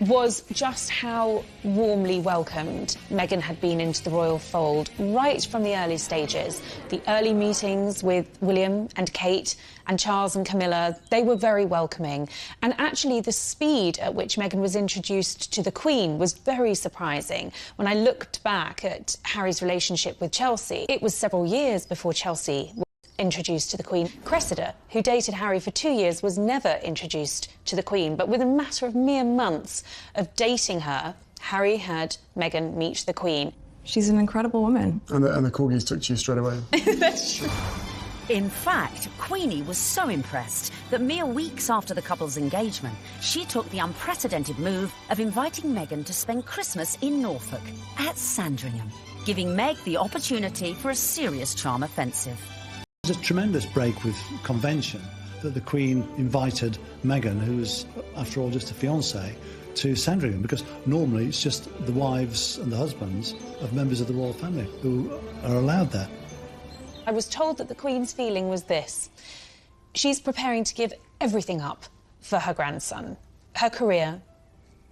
was just how warmly welcomed Meghan had been into the royal fold right from the early stages. The early meetings with William and Kate and Charles and Camilla, they were very welcoming. And actually the speed at which Meghan was introduced to the Queen was very surprising. When I looked back at Harry's relationship with Chelsea, it was several years before Chelsea was introduced to the Queen. Cressida, who dated Harry for 2 years, was never introduced to the Queen, but within a matter of mere months of dating her, Harry had Meghan meet the Queen. She's an incredible woman. And the corgis took to you straight away. That's true. In fact, Queenie was so impressed that mere weeks after the couple's engagement, she took the unprecedented move of inviting Meghan to spend Christmas in Norfolk at Sandringham, giving Meg the opportunity for a serious charm offensive. It was a tremendous break with convention that the Queen invited Meghan, who was, after all, just a fiancée, to Sandringham, because normally it's just the wives and the husbands of members of the royal family who are allowed there. I was told that the Queen's feeling was this. She's preparing to give everything up for her grandson. Her career,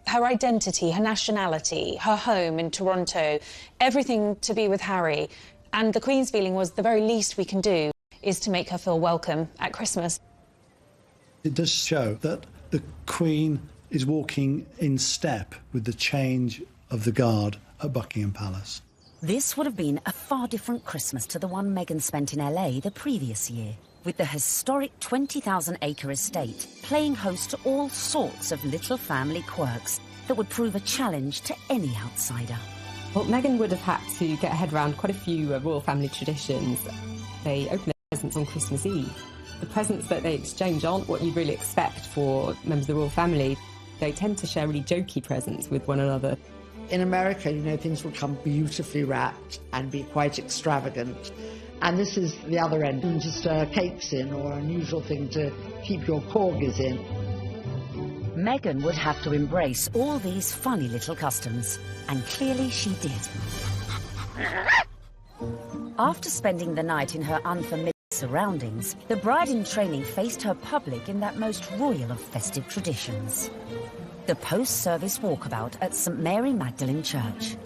her identity, her nationality, her home in Toronto, everything to be with Harry. And the Queen's feeling was the very least we can do is to make her feel welcome at Christmas. It does show that the Queen is walking in step with the change of the guard at Buckingham Palace. This would have been a far different Christmas to the one Meghan spent in LA the previous year, with the historic 20,000-acre estate playing host to all sorts of little family quirks that would prove a challenge to any outsider. Well, Meghan would have had to get her head around quite a few royal family traditions. They open their presents on Christmas Eve. The presents that they exchange aren't what you'd really expect for members of the royal family. They tend to share really jokey presents with one another. In America, you know, things will come beautifully wrapped and be quite extravagant. And this is the other end, just cakes in, or an unusual thing to keep your corgis in. Meghan would have to embrace all these funny little customs, and clearly she did. After spending the night in her unfamiliar surroundings, the bride-in-training faced her public in that most royal of festive traditions. The post-service walkabout at St Mary Magdalene Church.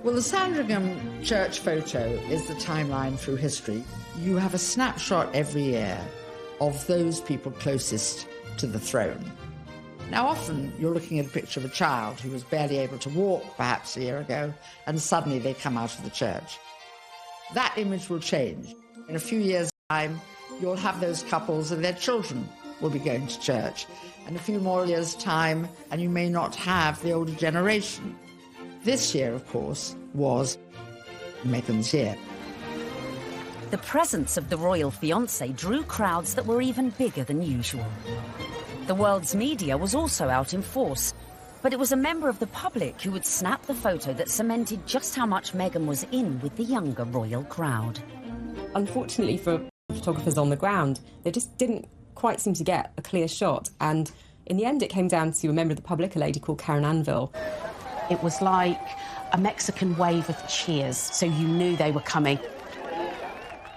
Well, the Sandringham church photo is the timeline through history. You have a snapshot every year of those people closest to the throne. Now, often you're looking at a picture of a child who was barely able to walk perhaps a year ago, and suddenly they come out of the church. That image will change. In a few years' time, you'll have those couples and their children will be going to church. And a few more years' time, and you may not have the older generation. This year, of course, was Meghan's year. The presence of the royal fiancé drew crowds that were even bigger than usual. The world's media was also out in force, but it was a member of the public who would snap the photo that cemented just how much Meghan was in with the younger royal crowd. Unfortunately for photographers on the ground, they just didn't quite seem to get a clear shot, and in the end it came down to a member of the public, a lady called Karen Anvil. It was like a Mexican wave of cheers, so you knew they were coming.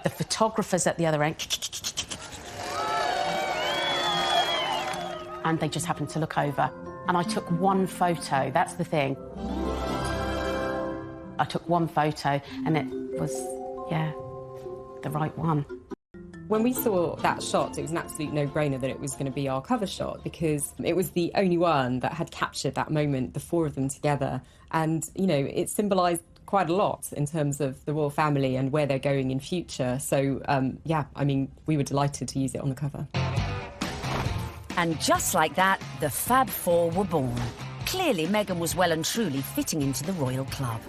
The photographers at the other end, and they just happened to look over. And I took one photo, that's the thing. I took one photo and it was, yeah, the right one. When we saw that shot, it was an absolute no-brainer that it was going to be our cover shot, because it was the only one that had captured that moment, the four of them together. And, you know, it symbolised quite a lot in terms of the royal family and where they're going in future. So, yeah, I mean, we were delighted to use it on the cover. And just like that, the Fab Four were born. Clearly, Meghan was well and truly fitting into the royal club.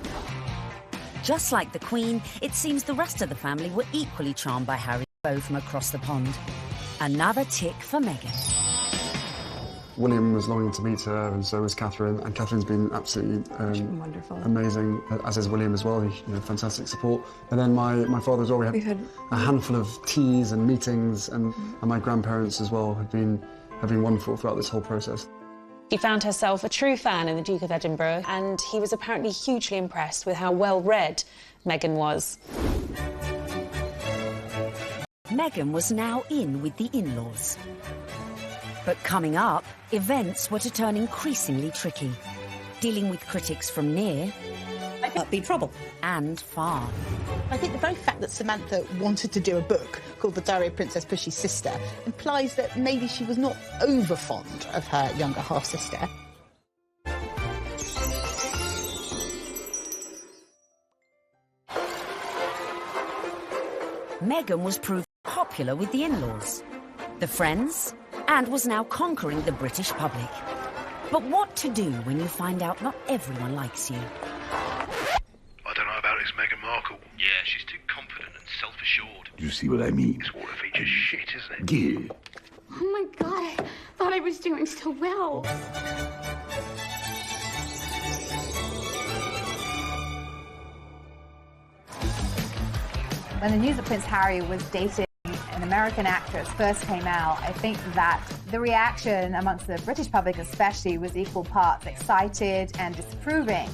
Just like the Queen, it seems the rest of the family were equally charmed by Harry's beau from across the pond. Another tick for Meghan. William was longing to meet her, and so was Catherine. And Catherine's been absolutely wonderful, amazing, as is William as well. You know, fantastic support. And then my father as well. We had a handful of teas and meetings, and my grandparents as well have been wonderful throughout this whole process. She found herself a true fan in the Duke of Edinburgh, and he was apparently hugely impressed with how well-read Meghan was. Meghan was now in with the in-laws. But coming up, events were to turn increasingly tricky, dealing with critics from near be trouble and far. I think the very fact that Samantha wanted to do a book called The Diary of Princess Pushy's Sister implies that maybe she was not over fond of her younger half-sister. Meghan was proved popular with the in-laws, the friends, and was now conquering the British public. But what to do when you find out not everyone likes you? I don't know about this Meghan Markle. Yeah, she's too confident and self-assured. You see what I mean? This water feature's shit, isn't it? Yeah. Oh my God, I thought I was doing so well. When the news of Prince Harry was dating an American actress first came out, I think that the reaction amongst the British public especially was equal parts excited and disapproving,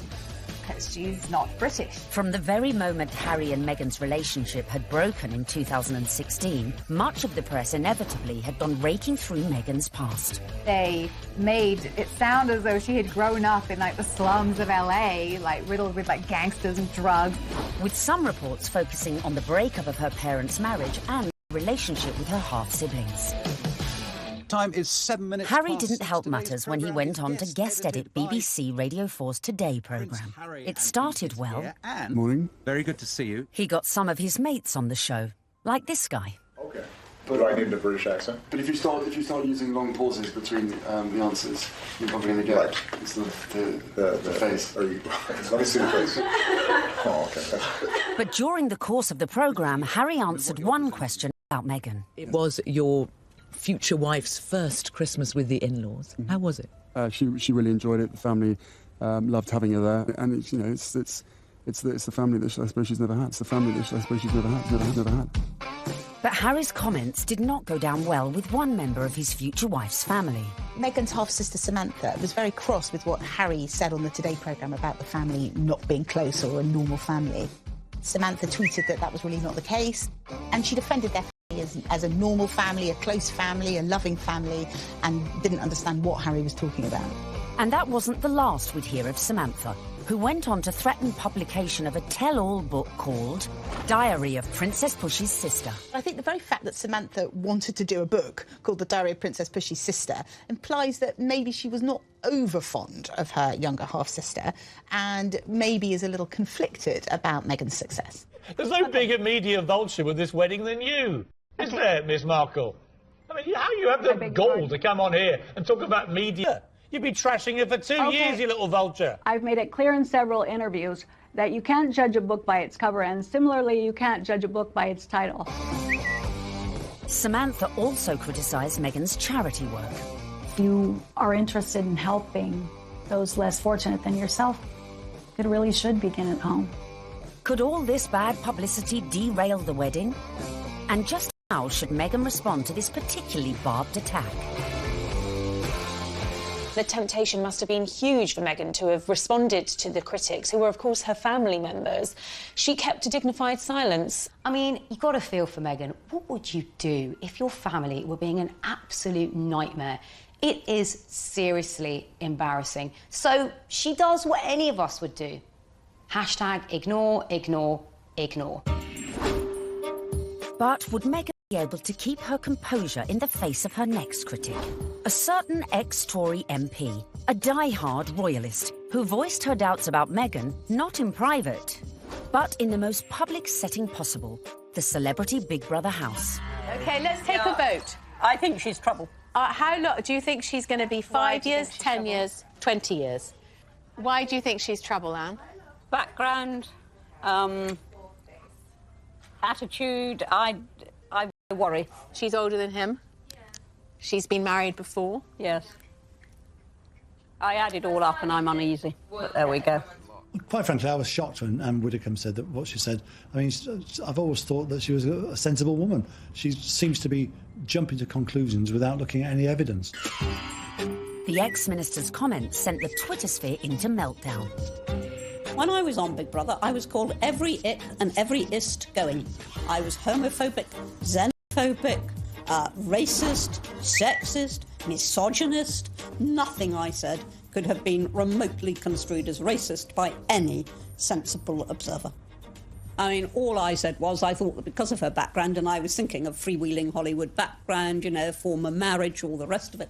because she's not British. From the very moment Harry and Meghan's relationship had broken in 2016, much of the press inevitably had gone raking through Meghan's past. They made it sound as though she had grown up in, like, the slums of LA, like, riddled with, like, gangsters and drugs. With some reports focusing on the breakup of her parents' marriage and relationship with her half-siblings. Time is 7 minutes Harry past. didn't help matters when he went on to guest edit BBC Radio 4's Today programme. It started well. Morning. Very good to see you. He got some of his mates on the show, like this guy. Okay. But I need a British accent. But if you start using long pauses between the answers, you're probably going to get the face. Let me see the face. Oh, okay. But during the course of the programme, Harry answered one question about Meghan. It was your future wife's first Christmas with the in-laws. How was it? She really enjoyed it. The family loved having her there, and it's the family that I suppose she's never had. It's the family that I suppose she's never had. But Harry's comments did not go down well with one member of his future wife's family. Meghan's half-sister Samantha was very cross with what Harry said on the Today programme about the family not being close or a normal family. Samantha tweeted that that was really not the case, and she defended their family as a normal family, a close family, a loving family, and didn't understand what Harry was talking about. And that wasn't the last we'd hear of Samantha, who went on to threaten publication of a tell-all book called Diary of Princess Pushy's Sister. I think the very fact that Samantha wanted to do a book called The Diary of Princess Pushy's Sister implies that maybe she was not over fond of her younger half-sister and maybe is a little conflicted about Meghan's success. There's no bigger media vulture with this wedding than you, is there, Miss Markle? I mean, how you have the gall to come on here and talk about media? You've been trashing it for 2 years, you little vulture. I've made it clear in several interviews that you can't judge a book by its cover, and similarly, you can't judge a book by its title. Samantha also criticised Meghan's charity work. If you are interested in helping those less fortunate than yourself, it really should begin at home. Could all this bad publicity derail the wedding? And just how should Meghan respond to this particularly barbed attack? The temptation must have been huge for Meghan to have responded to the critics, who were, of course, her family members. She kept a dignified silence. I mean, you've got to feel for Meghan. What would you do if your family were being an absolute nightmare? It is seriously embarrassing. So she does what any of us would do. Hashtag ignore, ignore, ignore. But would Meghan be able to keep her composure in the face of her next critic. A certain ex-Tory MP, a die-hard royalist, who voiced her doubts about Meghan, not in private, but in the most public setting possible, the celebrity Big Brother house. OK, let's take a vote. I think she's trouble. How long do you think she's going to be? 5 years, 10 years, 20 years? Why do you think she's trouble, Anne? Background, attitude, I worry. She's older than him. She's been married before. Yes. I add it all up and I'm uneasy. But there we go. Quite frankly, I was shocked when Anne Widdecombe said that what she said. I mean, I've always thought that she was a sensible woman. She seems to be jumping to conclusions without looking at any evidence. The ex-minister's comments sent the Twitter sphere into meltdown. When I was on Big Brother, I was called every ick and every ist going. I was homophobic, xenophobic, racist, sexist, misogynist. Nothing I said could have been remotely construed as racist by any sensible observer. I mean, all I said was I thought that because of her background, and I was thinking of freewheeling Hollywood background, you know, former marriage, all the rest of it,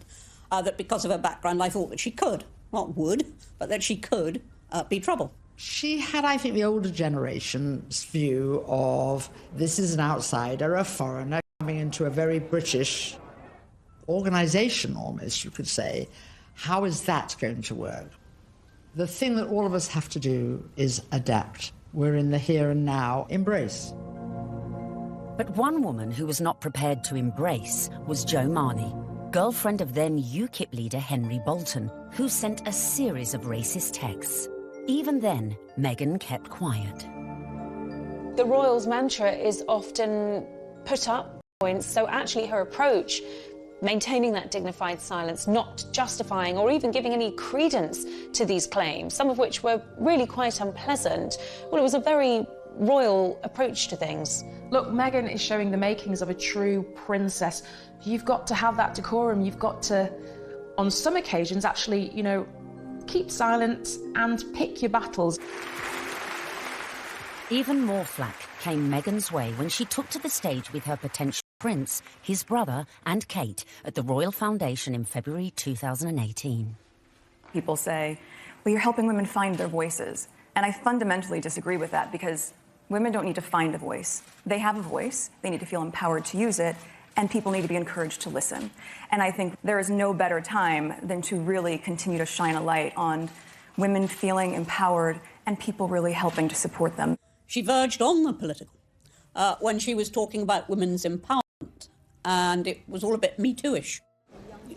that because of her background, I thought that she could, not would, but that she could be trouble. She had, I think, the older generation's view of this is an outsider, a foreigner, coming into a very British organisation, almost, you could say. How is that going to work? The thing that all of us have to do is adapt. We're in the here and now. Embrace. But one woman who was not prepared to embrace was Jo Marnie, girlfriend of then UKIP leader Henry Bolton, who sent a series of racist texts. Even then, Meghan kept quiet. The royals' mantra is often put up points, so actually her approach, maintaining that dignified silence, not justifying or even giving any credence to these claims, some of which were really quite unpleasant. Well, it was a very royal approach to things. Look, Meghan is showing the makings of a true princess. You've got to have that decorum. You've got to, on some occasions, actually, you know, keep silent and pick your battles. Even more flack came Meghan's way when she took to the stage with her potential prince, his brother and Kate at the Royal Foundation in February 2018. People say, well, you're helping women find their voices. And I fundamentally disagree with that because women don't need to find a voice. They have a voice. They need to feel empowered to use it. And people need to be encouraged to listen. And I think there is no better time than to really continue to shine a light on women feeling empowered and people really helping to support them. She verged on the political when she was talking about women's empowerment, and it was all a bit Me Too-ish.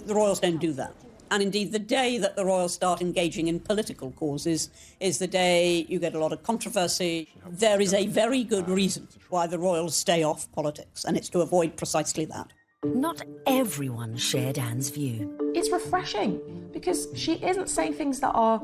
The royals don't do that. And indeed, the day that the royals start engaging in political causes is the day you get a lot of controversy. There is a very good reason why the royals stay off politics, and it's to avoid precisely that. Not everyone shared Anne's view. It's refreshing because she isn't saying things that are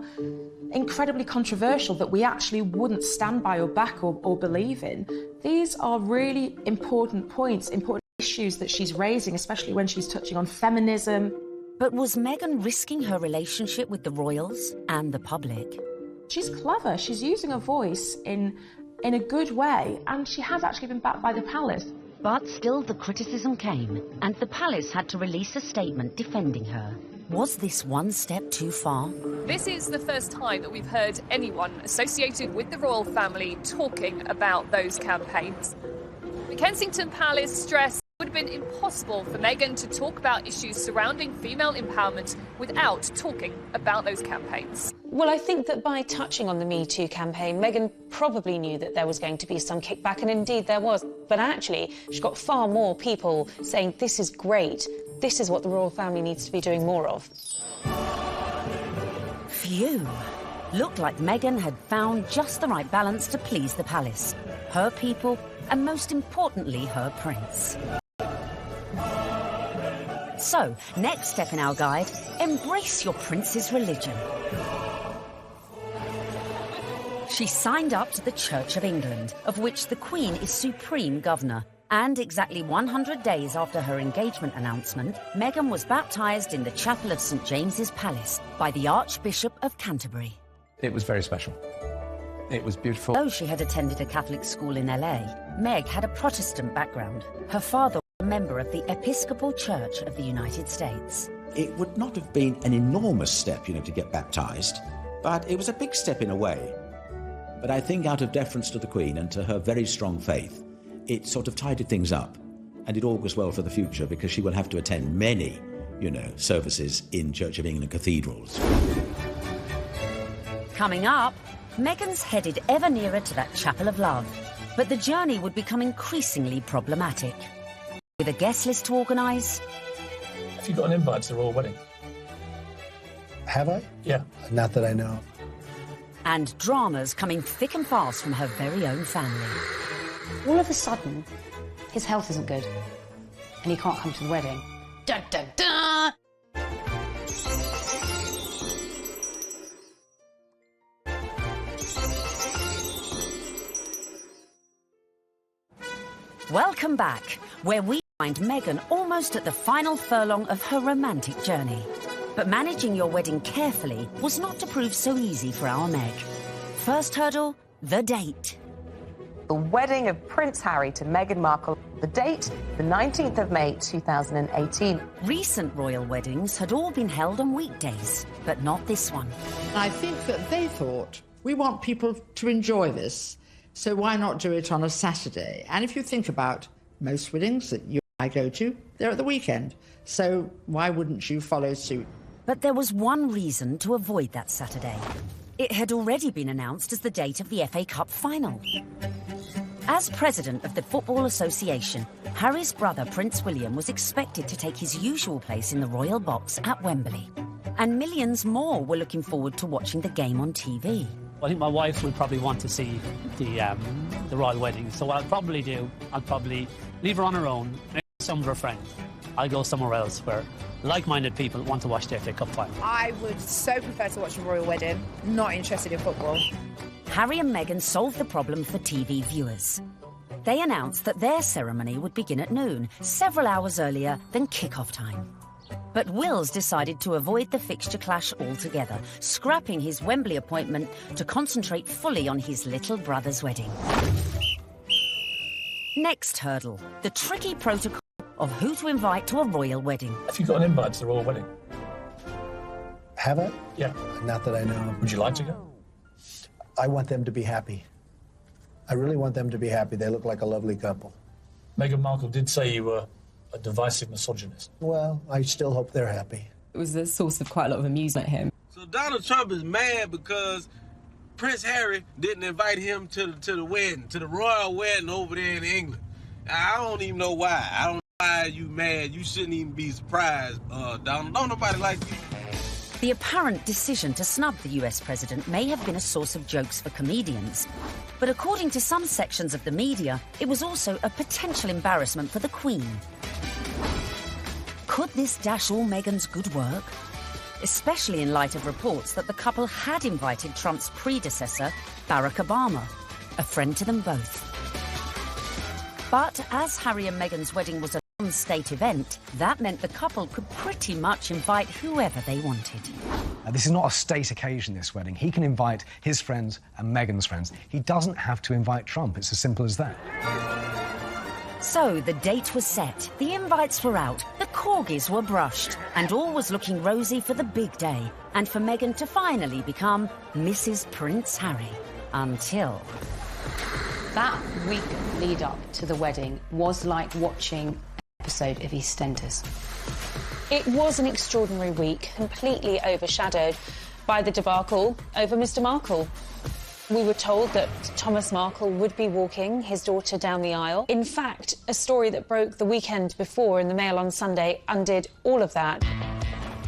incredibly controversial that we actually wouldn't stand by or back or believe in. These are really important points, important issues that she's raising, especially when she's touching on feminism. But was Meghan risking her relationship with the royals and the public? She's clever. She's using her voice in a good way, and she has actually been backed by the palace. But still the criticism came, and the palace had to release a statement defending her. Was this one step too far? This is the first time that we've heard anyone associated with the royal family talking about those campaigns. The Kensington Palace stressed it would have been impossible for Meghan to talk about issues surrounding female empowerment without talking about those campaigns. Well, I think that by touching on the Me Too campaign, Meghan probably knew that there was going to be some kickback, and indeed there was. But actually, she got far more people saying, this is great, this is what the royal family needs to be doing more of. Phew. Looked like Meghan had found just the right balance to please the palace, her people, and most importantly, her prince. So, next step in our guide, embrace your prince's religion. She signed up to the Church of England, of which the Queen is supreme governor. And exactly 100 days after her engagement announcement, Meghan was baptised in the chapel of St James's Palace by the Archbishop of Canterbury. It was very special. It was beautiful. Though she had attended a Catholic school in LA, Meg had a Protestant background. Her father member of the Episcopal Church of the United States. It would not have been an enormous step, to get baptised, but it was a big step in a way. But I think out of deference to the Queen and to her very strong faith, it sort of tidied things up, and it augurs well for the future because she will have to attend many, services in Church of England cathedrals. Coming up, Meghan's headed ever nearer to that chapel of love, but the journey would become increasingly problematic. With a guest list to organise... Have you got an invite to the royal wedding? Have I? Yeah. Not that I know. And dramas coming thick and fast from her very own family. All of a sudden, his health isn't good, and he can't come to the wedding. Dun, dun, dun! Welcome back, where we find Meghan almost at the final furlong of her romantic journey. But managing your wedding carefully was not to prove so easy for our Meg. First hurdle, the date. The wedding of Prince Harry to Meghan Markle. The date, the 19th of May, 2018. Recent royal weddings had all been held on weekdays, but not this one. I think that they thought, we want people to enjoy this, so why not do it on a Saturday? And if you think about most weddings that you and I go to, they're at the weekend. So why wouldn't you follow suit? But there was one reason to avoid that Saturday. It had already been announced as the date of the FA Cup final. As president of the Football Association, Harry's brother Prince William was expected to take his usual place in the royal box at Wembley. And millions more were looking forward to watching the game on TV. I think my wife would probably want to see the royal wedding. So what I'll probably do, I'll probably leave her on her own, maybe some of her friends. I'll go somewhere else where like-minded people want to watch the FA Cup final. I would so prefer to watch a royal wedding, not interested in football. Harry and Meghan solved the problem for TV viewers. They announced that their ceremony would begin at noon, several hours earlier than kick-off time. But Wills decided to avoid the fixture clash altogether, scrapping his Wembley appointment to concentrate fully on his little brother's wedding. Next hurdle, the tricky protocol of who to invite to a royal wedding. Have you got an invite to the royal wedding? Have I? Yeah. Not that I know. Would you like to go? I want them to be happy. I really want them to be happy. They look like a lovely couple. Meghan Markle did say you were a divisive misogynist. Well, I still hope they're happy. It was a source of quite a lot of amusement, him. So Donald Trump is mad because Prince Harry didn't invite him to the wedding, to the royal wedding over there in England. I don't even know why. I don't know why you mad. You shouldn't even be surprised, Donald. Don't nobody like you. The apparent decision to snub the US president may have been a source of jokes for comedians. But according to some sections of the media, it was also a potential embarrassment for the Queen. Could this dash all Meghan's good work? Especially in light of reports that the couple had invited Trump's predecessor, Barack Obama, a friend to them both. But as Harry and Meghan's wedding was a non-state event, that meant the couple could pretty much invite whoever they wanted. This is not a state occasion, this wedding. He can invite his friends and Meghan's friends. He doesn't have to invite Trump. It's as simple as that. So the date was set, the invites were out, the corgis were brushed, and all was looking rosy for the big day, and for Meghan to finally become Mrs. Prince Harry. Until... That week lead up to the wedding was like watching an episode of EastEnders. It was an extraordinary week, completely overshadowed by the debacle over Mr. Markle. We were told that Thomas Markle would be walking his daughter down the aisle. In fact, a story that broke the weekend before in the Mail on Sunday undid all of that.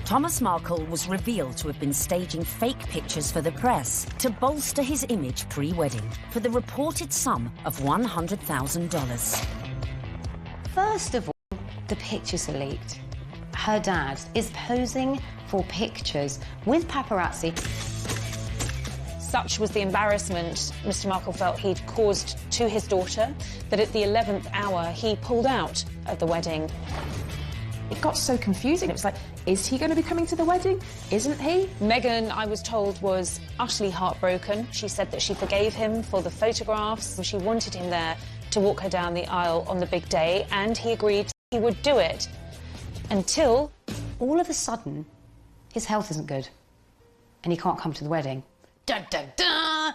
Thomas Markle was revealed to have been staging fake pictures for the press to bolster his image pre-wedding for the reported sum of $100,000. First of all, the pictures are leaked. Her dad is posing for pictures with paparazzi. Such was the embarrassment Mr. Markle felt he'd caused to his daughter that at the 11th hour he pulled out of the wedding. It got so confusing. It was like, is he going to be coming to the wedding? Isn't he? Meghan, I was told, was utterly heartbroken. She said that she forgave him for the photographs. She wanted him there to walk her down the aisle on the big day, and he agreed he would do it. Until... all of a sudden, his health isn't good. And he can't come to the wedding. Dun, dun, dun!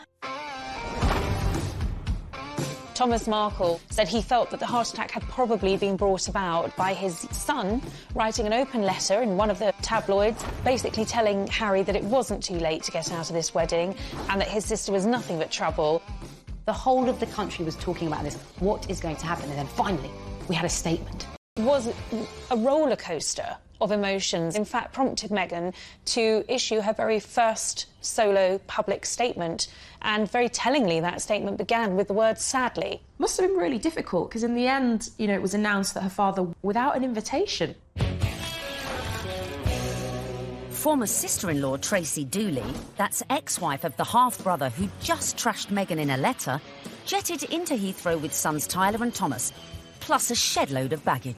Thomas Markle said he felt that the heart attack had probably been brought about by his son writing an open letter in one of the tabloids, basically telling Harry that it wasn't too late to get out of this wedding and that his sister was nothing but trouble. The whole of the country was talking about this. What is going to happen? And then finally, we had a statement. It was a roller coaster of emotions, in fact prompted Meghan to issue her very first solo public statement, and very tellingly that statement began with the word sadly. Must have been really difficult because in the end, you know, it was announced that her father, without an invitation. Former sister-in-law Tracy Dooley, that's ex-wife of the half-brother who just trashed Meghan in a letter, jetted into Heathrow with sons Tyler and Thomas, plus a shed-load of baggage,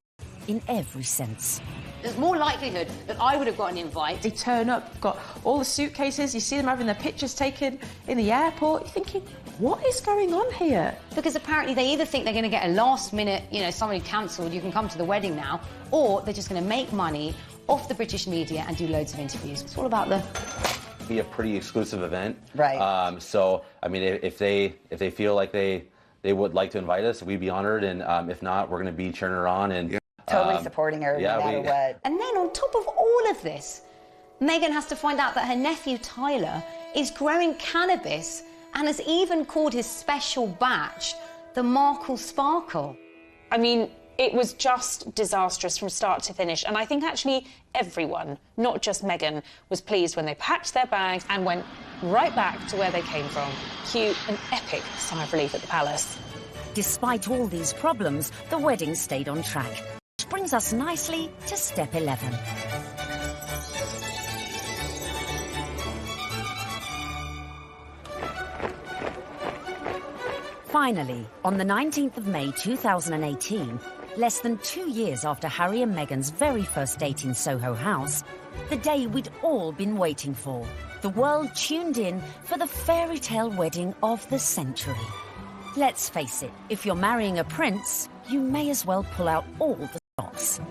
in every sense. There's more likelihood that I would have got an invite. They turn up, got all the suitcases, you see them having their pictures taken in the airport. You're thinking, what is going on here? Because apparently they either think they're going to get a last-minute, you know, somebody cancelled, you can come to the wedding now, or they're just going to make money off the British media and do loads of interviews. It's all about the... be a pretty exclusive event. Right. So, I mean, if they feel like they would like to invite us, we'd be honored, and if not, we're going to be cheering her on and... Totally supporting her no matter what. And then on top of all of this, Meghan has to find out that her nephew Tyler is growing cannabis and has even called his special batch the Markle Sparkle. I mean, it was just disastrous from start to finish, and I think actually everyone, not just Meghan, was pleased when they packed their bags and went right back to where they came from. Cue an epic sigh of relief at the palace. Despite all these problems, the wedding stayed on track. Which brings us nicely to step 11. Finally, on the 19th of May 2018, less than 2 years after Harry and Meghan's very first date in Soho House, the day we'd all been waiting for. The world tuned in for the fairy tale wedding of the century. Let's face it, if you're marrying a prince, you may as well pull out all the stops.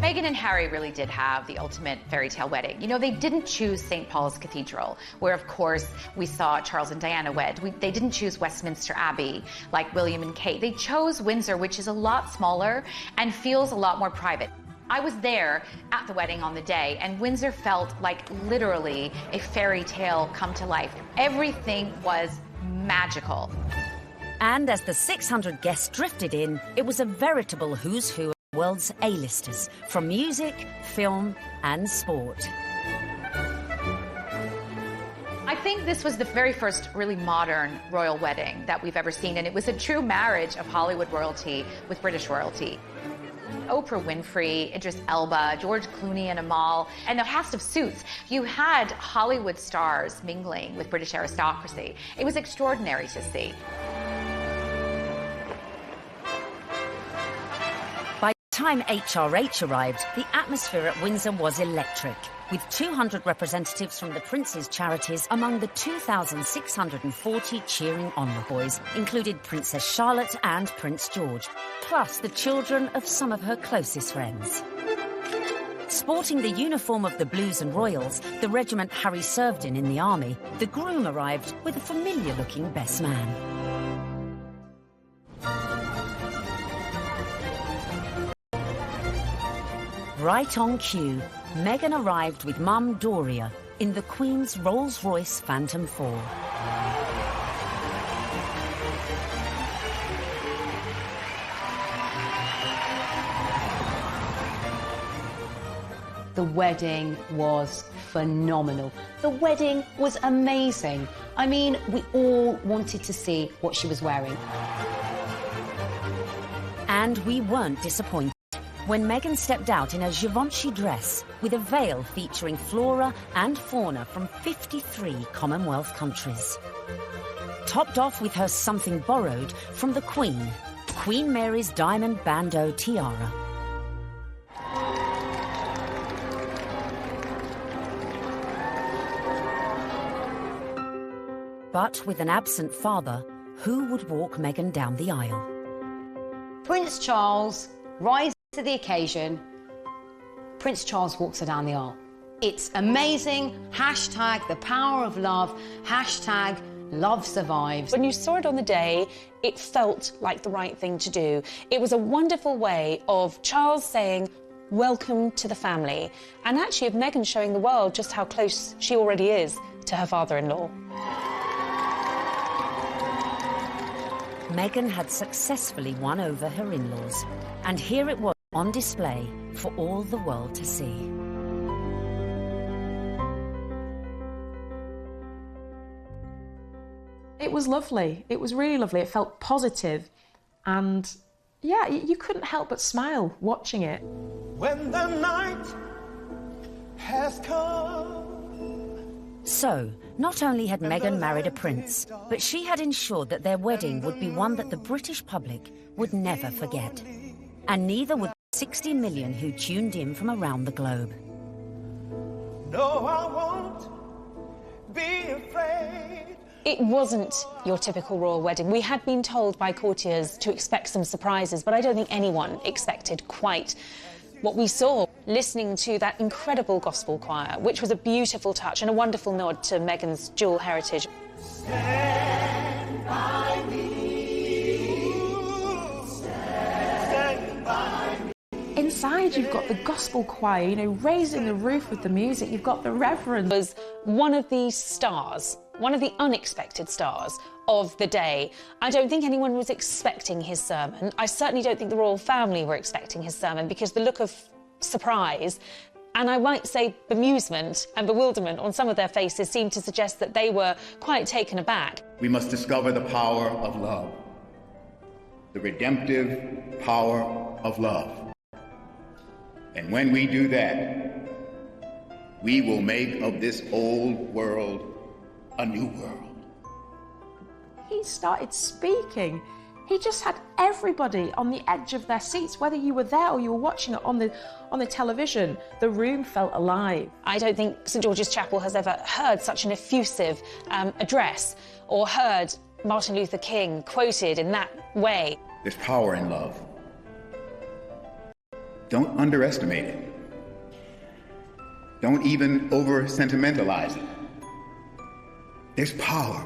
Meghan and Harry really did have the ultimate fairy tale wedding. You know, they didn't choose St. Paul's Cathedral, where, of course, we saw Charles and Diana wed. They didn't choose Westminster Abbey, like William and Kate. They chose Windsor, which is a lot smaller and feels a lot more private. I was there at the wedding on the day, and Windsor felt like literally a fairy tale come to life. Everything was magical. And as the 600 guests drifted in, it was a veritable who's who of the world's A-listers, from music, film, and sport. I think this was the very first really modern royal wedding that we've ever seen, and it was a true marriage of Hollywood royalty with British royalty. Oprah Winfrey, Idris Elba, George Clooney and Amal, and a cast of Suits. You had Hollywood stars mingling with British aristocracy. It was extraordinary to see. By the time HRH arrived, the atmosphere at Windsor was electric, with 200 representatives from the Prince's charities among the 2,640 cheering envoys, included Princess Charlotte and Prince George, plus the children of some of her closest friends. Sporting the uniform of the Blues and Royals, the regiment Harry served in the army, the groom arrived with a familiar-looking best man. Right on cue, Meghan arrived with Mum Doria in the Queen's Rolls-Royce Phantom 4. The wedding was phenomenal. The wedding was amazing. I mean, we all wanted to see what she was wearing. And we weren't disappointed when Meghan stepped out in a Givenchy dress with a veil featuring flora and fauna from 53 Commonwealth countries. Topped off with her something borrowed from the Queen, Queen Mary's diamond bandeau tiara. But with an absent father, who would walk Meghan down the aisle? Prince Charles, rise to the occasion, Prince Charles walks her down the aisle. It's amazing. Hashtag the power of love. Hashtag love survives. When you saw it on the day, it felt like the right thing to do. It was a wonderful way of Charles saying, welcome to the family, and actually of Meghan showing the world just how close she already is to her father-in-law. Meghan had successfully won over her in-laws, and here it was on display for all the world to see. It was lovely. It was really lovely. It felt positive, and yeah, you couldn't help but smile watching it. When the night has come. So, not only had Meghan married a prince, but she had ensured that their wedding would be one that the British public would never forget. And neither would the 60 million who tuned in from around the globe. No, I won't be afraid. It wasn't your typical royal wedding. We had been told by courtiers to expect some surprises, but I don't think anyone expected quite what we saw. Listening to that incredible gospel choir, which was a beautiful touch and a wonderful nod to Meghan's dual heritage. Stand by me. Stand by me. Inside, you've got the gospel choir, you know, raising the roof with the music. You've got the reverend. Was one of the stars, one of the unexpected stars of the day. I don't think anyone was expecting his sermon. I certainly don't think the royal family were expecting his sermon, because the look of surprise, and I might say bemusement and bewilderment on some of their faces seemed to suggest that they were quite taken aback. We must discover the power of love, the redemptive power of love. And when we do that, we will make of this old world a new world. He started speaking. He just had everybody on the edge of their seats, whether you were there or you were watching it on the television. The room felt alive. I don't think St George's Chapel has ever heard such an effusive address, or heard Martin Luther King quoted in that way. There's power in love. Don't underestimate it. Don't even over-sentimentalize it. There's power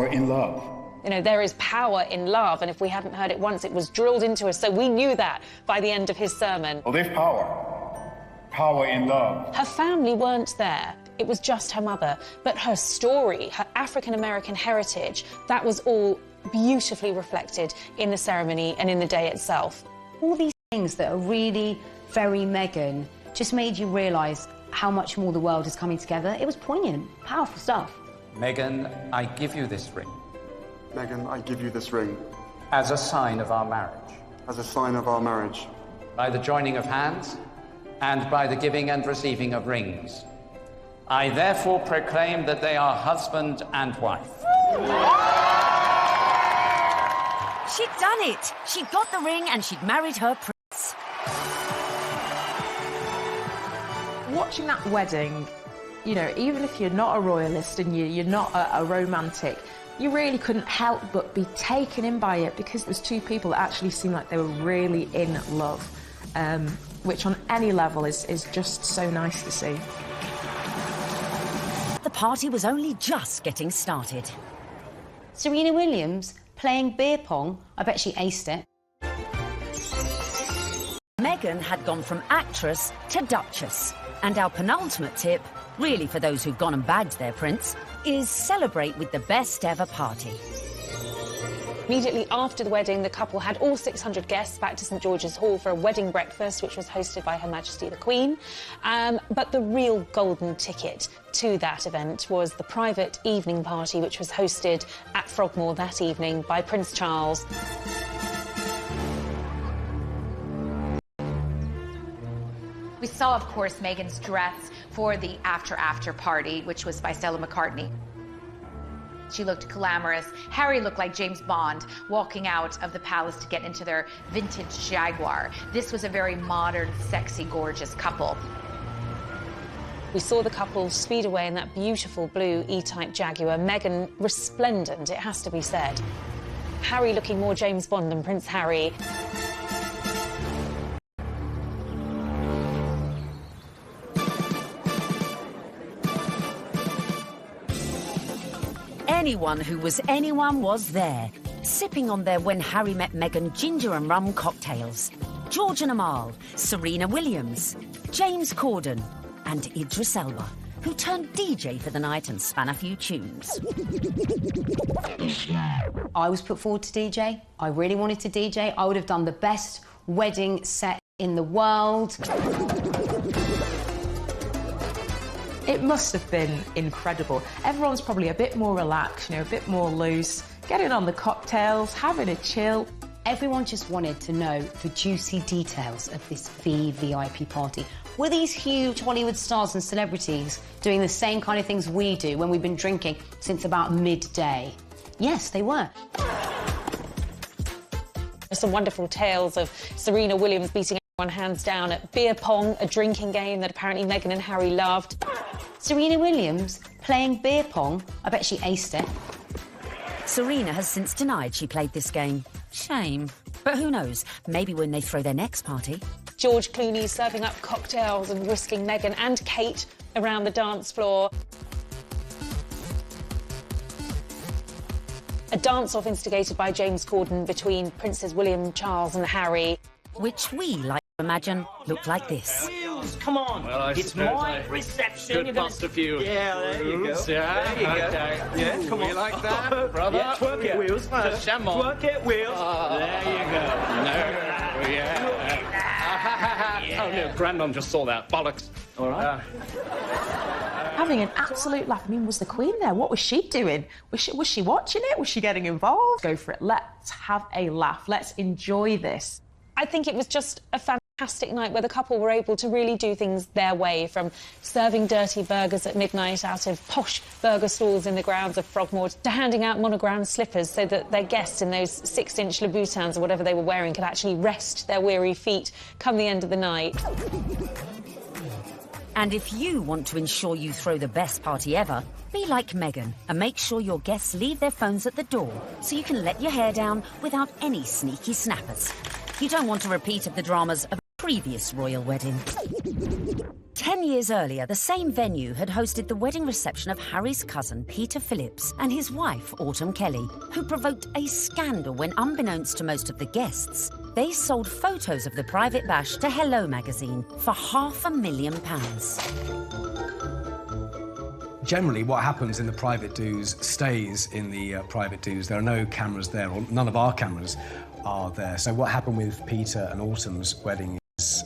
in love. You know, there is power in love, and if we hadn't heard it once, it was drilled into us, so we knew that by the end of his sermon. Well, there's power in love. Her family weren't there. It was just her mother. But her story, her African-American heritage, that was all beautifully reflected in the ceremony and in the day itself. All these things that are really very Meghan just made you realise how much more the world is coming together. It was poignant, powerful stuff. Meghan, I give you this ring. Meghan, I give you this ring. As a sign of our marriage. As a sign of our marriage. By the joining of hands, and by the giving and receiving of rings. I therefore proclaim that they are husband and wife. She'd done it! She'd got the ring and she'd married her prince. Watching that wedding, you know, even if you're not a royalist and you're not a romantic, you really couldn't help but be taken in by it, because it was two people that actually seemed like they were really in love, which on any level is just so nice to see. The party was only just getting started. Serena Williams playing beer pong, I bet she aced it. Meghan had gone from actress to duchess. And our penultimate tip, really for those who've gone and bagged their prince, is celebrate with the best ever party. Immediately after the wedding, the couple had all 600 guests back to St George's Hall for a wedding breakfast, which was hosted by Her Majesty the Queen. But the real golden ticket to that event was the private evening party, which was hosted at Frogmore that evening by Prince Charles. We saw, of course, Meghan's dress for the after party, which was by Stella McCartney. She looked glamorous. Harry looked like James Bond walking out of the palace to get into their vintage Jaguar. This was a very modern, sexy, gorgeous couple. We saw the couple speed away in that beautiful blue E-Type Jaguar. Meghan resplendent, it has to be said. Harry looking more James Bond than Prince Harry. Anyone who was anyone was there, sipping on their When Harry Met Meghan ginger and rum cocktails. George and Amal, Serena Williams, James Corden and Idris Elba, who turned DJ for the night and span a few tunes. I was put forward to DJ. I really wanted to DJ. I would have done the best wedding set in the world. It must have been incredible. Everyone's probably a bit more relaxed, you know, a bit more loose, getting on the cocktails, having a chill. Everyone just wanted to know the juicy details of this VVIP party. Were these huge Hollywood stars and celebrities doing the same kind of things we do when we've been drinking since about midday? Yes, they were. There's some wonderful tales of Serena Williams beating everyone hands down at beer pong, a drinking game that apparently Meghan and Harry loved. Serena Williams playing beer pong? I bet she aced it. Serena has since denied she played this game. Shame. But who knows? Maybe when they throw their next party. George Clooney serving up cocktails and whisking Meghan and Kate around the dance floor. A dance-off instigated by James Corden between Princes William, Charles and Harry. Which we like to imagine looked like this. Come on, well, it's my reception. Could bust a few. Yeah, there you go. Yeah, there you go. Okay. Yeah, come on. You like that, brother? Yeah, twerk it, Wheels. Just sham on. Twerk it, Wheels. There you go. No, yeah. Oh, no, Grandon just saw that. Bollocks. All right. Having an absolute laugh. I mean, was the Queen there? What was she doing? Was she watching it? Was she getting involved? Go for it. Let's have a laugh. Let's enjoy this. I think it was just a fantastic night where the couple were able to really do things their way, from serving dirty burgers at midnight out of posh burger stalls in the grounds of Frogmore to handing out monogrammed slippers so that their guests in those 6-inch Louboutins or whatever they were wearing could actually rest their weary feet come the end of the night. And if you want to ensure you throw the best party ever, be like Meghan and make sure your guests leave their phones at the door so you can let your hair down without any sneaky snappers. You don't want a repeat of the dramas of a previous royal wedding. 10 years earlier, the same venue had hosted the wedding reception of Harry's cousin Peter Phillips and his wife Autumn Kelly, who provoked a scandal when, unbeknownst to most of the guests, they sold photos of the private bash to Hello magazine for £500,000. Generally, what happens in the private do's stays in the private do's. There are no cameras there, or none of our cameras are there. So what happened with Peter and Autumn's wedding is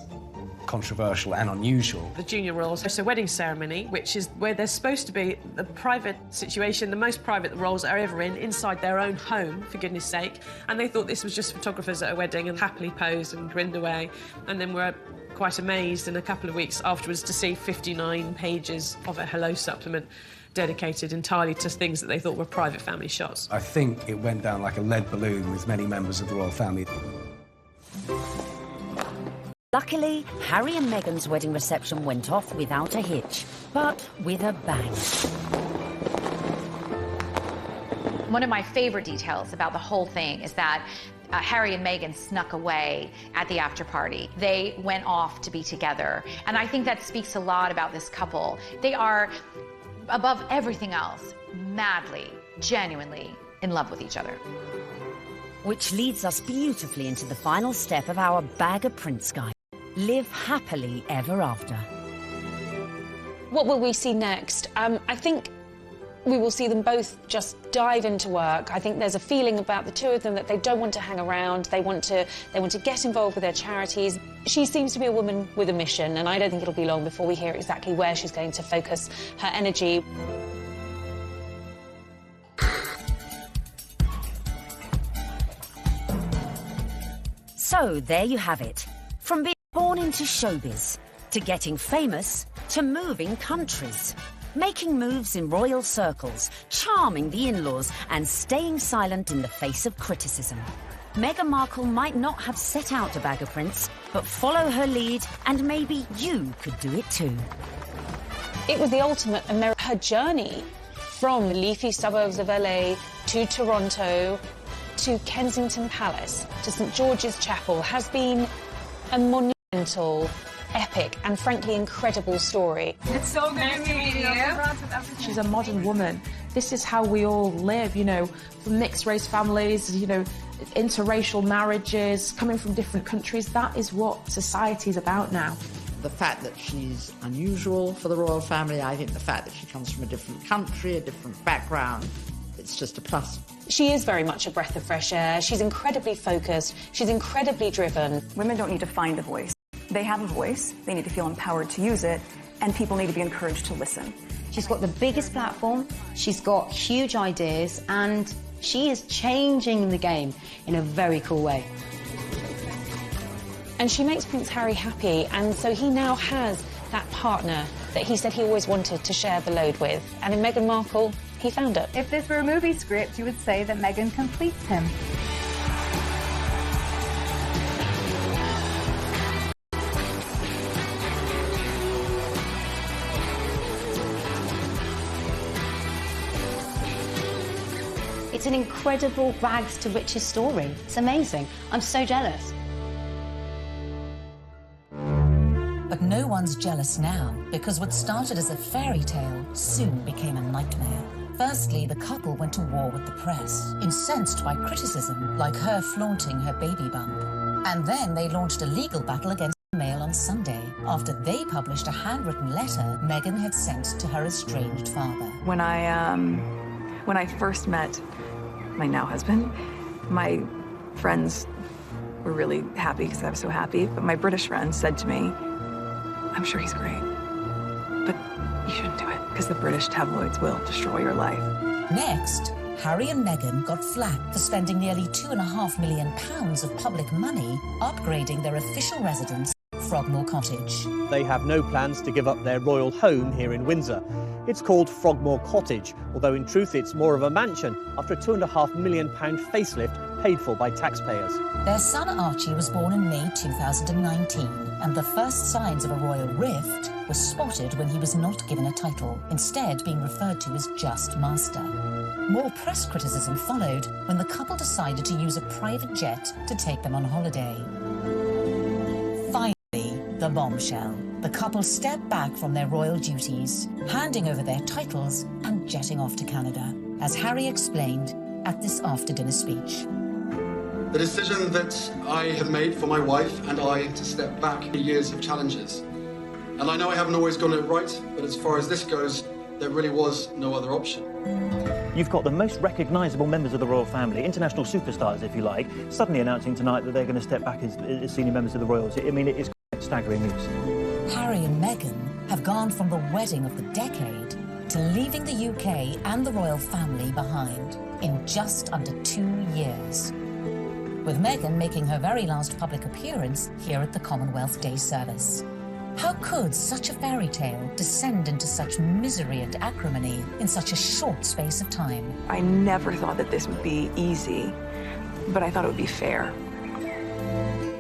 controversial and unusual. The junior royals host a wedding ceremony, which is where they're supposed to be the private situation, the most private the royals are ever in, inside their own home, for goodness sake. And they thought this was just photographers at a wedding and happily posed and grinned away. And then were quite amazed in a couple of weeks afterwards to see 59 pages of a Hello supplement dedicated entirely to things that they thought were private family shots. I think it went down like a lead balloon with many members of the royal family. Luckily, Harry and Meghan's wedding reception went off without a hitch, but with a bang. One of my favorite details about the whole thing is that Harry and Meghan snuck away at the after party. They went off to be together. And I think that speaks a lot about this couple. They are, above everything else, madly, genuinely in love with each other. Which leads us beautifully into the final step of our Bag of Prince guide. Live happily ever after. What will we see next? I think we will see them both just dive into work. I think there's a feeling about the two of them that they don't want to hang around. They want to get involved with their charities. She seems to be a woman with a mission, and I don't think it'll be long before we hear exactly where she's going to focus her energy. So there you have it. From being born into showbiz, to getting famous, to moving countries. Making moves in royal circles, charming the in-laws, and staying silent in the face of criticism. Meghan Markle might not have set out to bag a prince, but follow her lead, and maybe you could do it too. It was the ultimate her journey from the leafy suburbs of LA to Toronto to Kensington Palace to St George's Chapel has been a monumental, epic and frankly incredible story. It's so good to meet you. She's a modern woman This is how we all live, you know, from mixed race families, you know, interracial marriages, coming from different countries. That is what society is about now. The fact that she's unusual for the royal family, I think the fact that she comes from a different country, a different background, it's just a plus. She is very much a breath of fresh air. She's incredibly focused. She's incredibly driven. Women don't need to find a voice. They have a voice. They need to feel empowered to use it, and people need to be encouraged to listen. She's got the biggest platform, she's got huge ideas, and she is changing the game in a very cool way. And she makes Prince Harry happy, and so he now has that partner that he said he always wanted to share the load with. And in Meghan Markle, he found it. If this were a movie script, you would say that Meghan completes him. It's an incredible rags to riches story. It's amazing. I'm so jealous. But no one's jealous now, because what started as a fairy tale soon became a nightmare. Firstly, the couple went to war with the press, incensed by criticism, like her flaunting her baby bump. And then they launched a legal battle against the Mail on Sunday, after they published a handwritten letter Meghan had sent to her estranged father. When I first met my now husband, my friends were really happy because I was so happy, but my British friends said to me, I'm sure he's great, but you shouldn't do it because the British tabloids will destroy your life. Next, Harry and Meghan got flack for spending nearly £2.5 million of public money upgrading their official residence, Frogmore Cottage. They have no plans to give up their royal home here in Windsor. It's called Frogmore Cottage, although in truth it's more of a mansion after a £2.5 million facelift paid for by taxpayers. Their son Archie was born in May 2019, and the first signs of a royal rift were spotted when he was not given a title, instead being referred to as just master. More press criticism followed when the couple decided to use a private jet to take them on holiday. Finally, the bombshell. The couple stepped back from their royal duties, handing over their titles and jetting off to Canada, as Harry explained at this after-dinner speech. The decision that I have made for my wife and I to step back in years of challenges. And I know I haven't always got it right, but as far as this goes, there really was no other option. You've got the most recognisable members of the royal family, international superstars, if you like, suddenly announcing tonight that they're going to step back as senior members of the royals. I mean, it is quite staggering news. Harry and Meghan have gone from the wedding of the decade to leaving the UK and the royal family behind in just under 2 years, with Meghan making her very last public appearance here at the Commonwealth Day service. How could such a fairy tale descend into such misery and acrimony in such a short space of time? I never thought that this would be easy, but I thought it would be fair.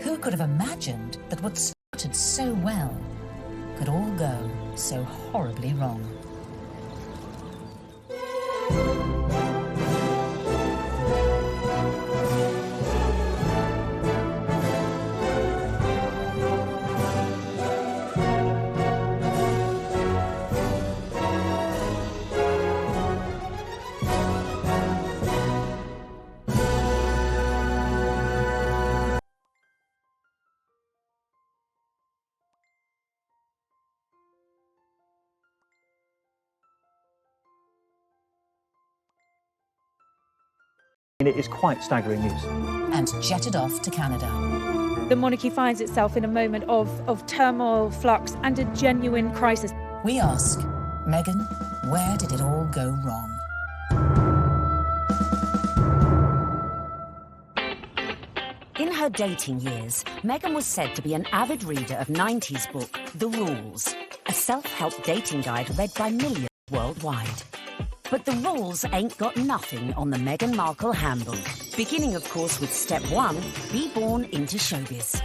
Who could have imagined that what started so well could all go so horribly wrong? It is quite staggering news. And jetted off to Canada. The monarchy finds itself in a moment of turmoil, flux, and a genuine crisis. We ask, Meghan, where did it all go wrong? In her dating years, Meghan was said to be an avid reader of 90s book, The Rules, a self-help dating guide read by millions worldwide. But the rules ain't got nothing on the Meghan Markle handbook. Beginning, of course, with step 1, be born into showbiz.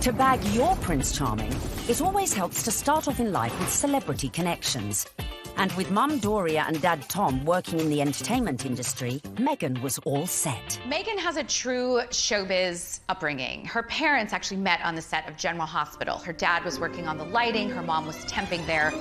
To bag your Prince Charming, it always helps to start off in life with celebrity connections. And with Mum Doria and Dad Tom working in the entertainment industry, Meghan was all set. Meghan has a true showbiz upbringing. Her parents actually met on the set of General Hospital. Her dad was working on the lighting, her mom was temping there.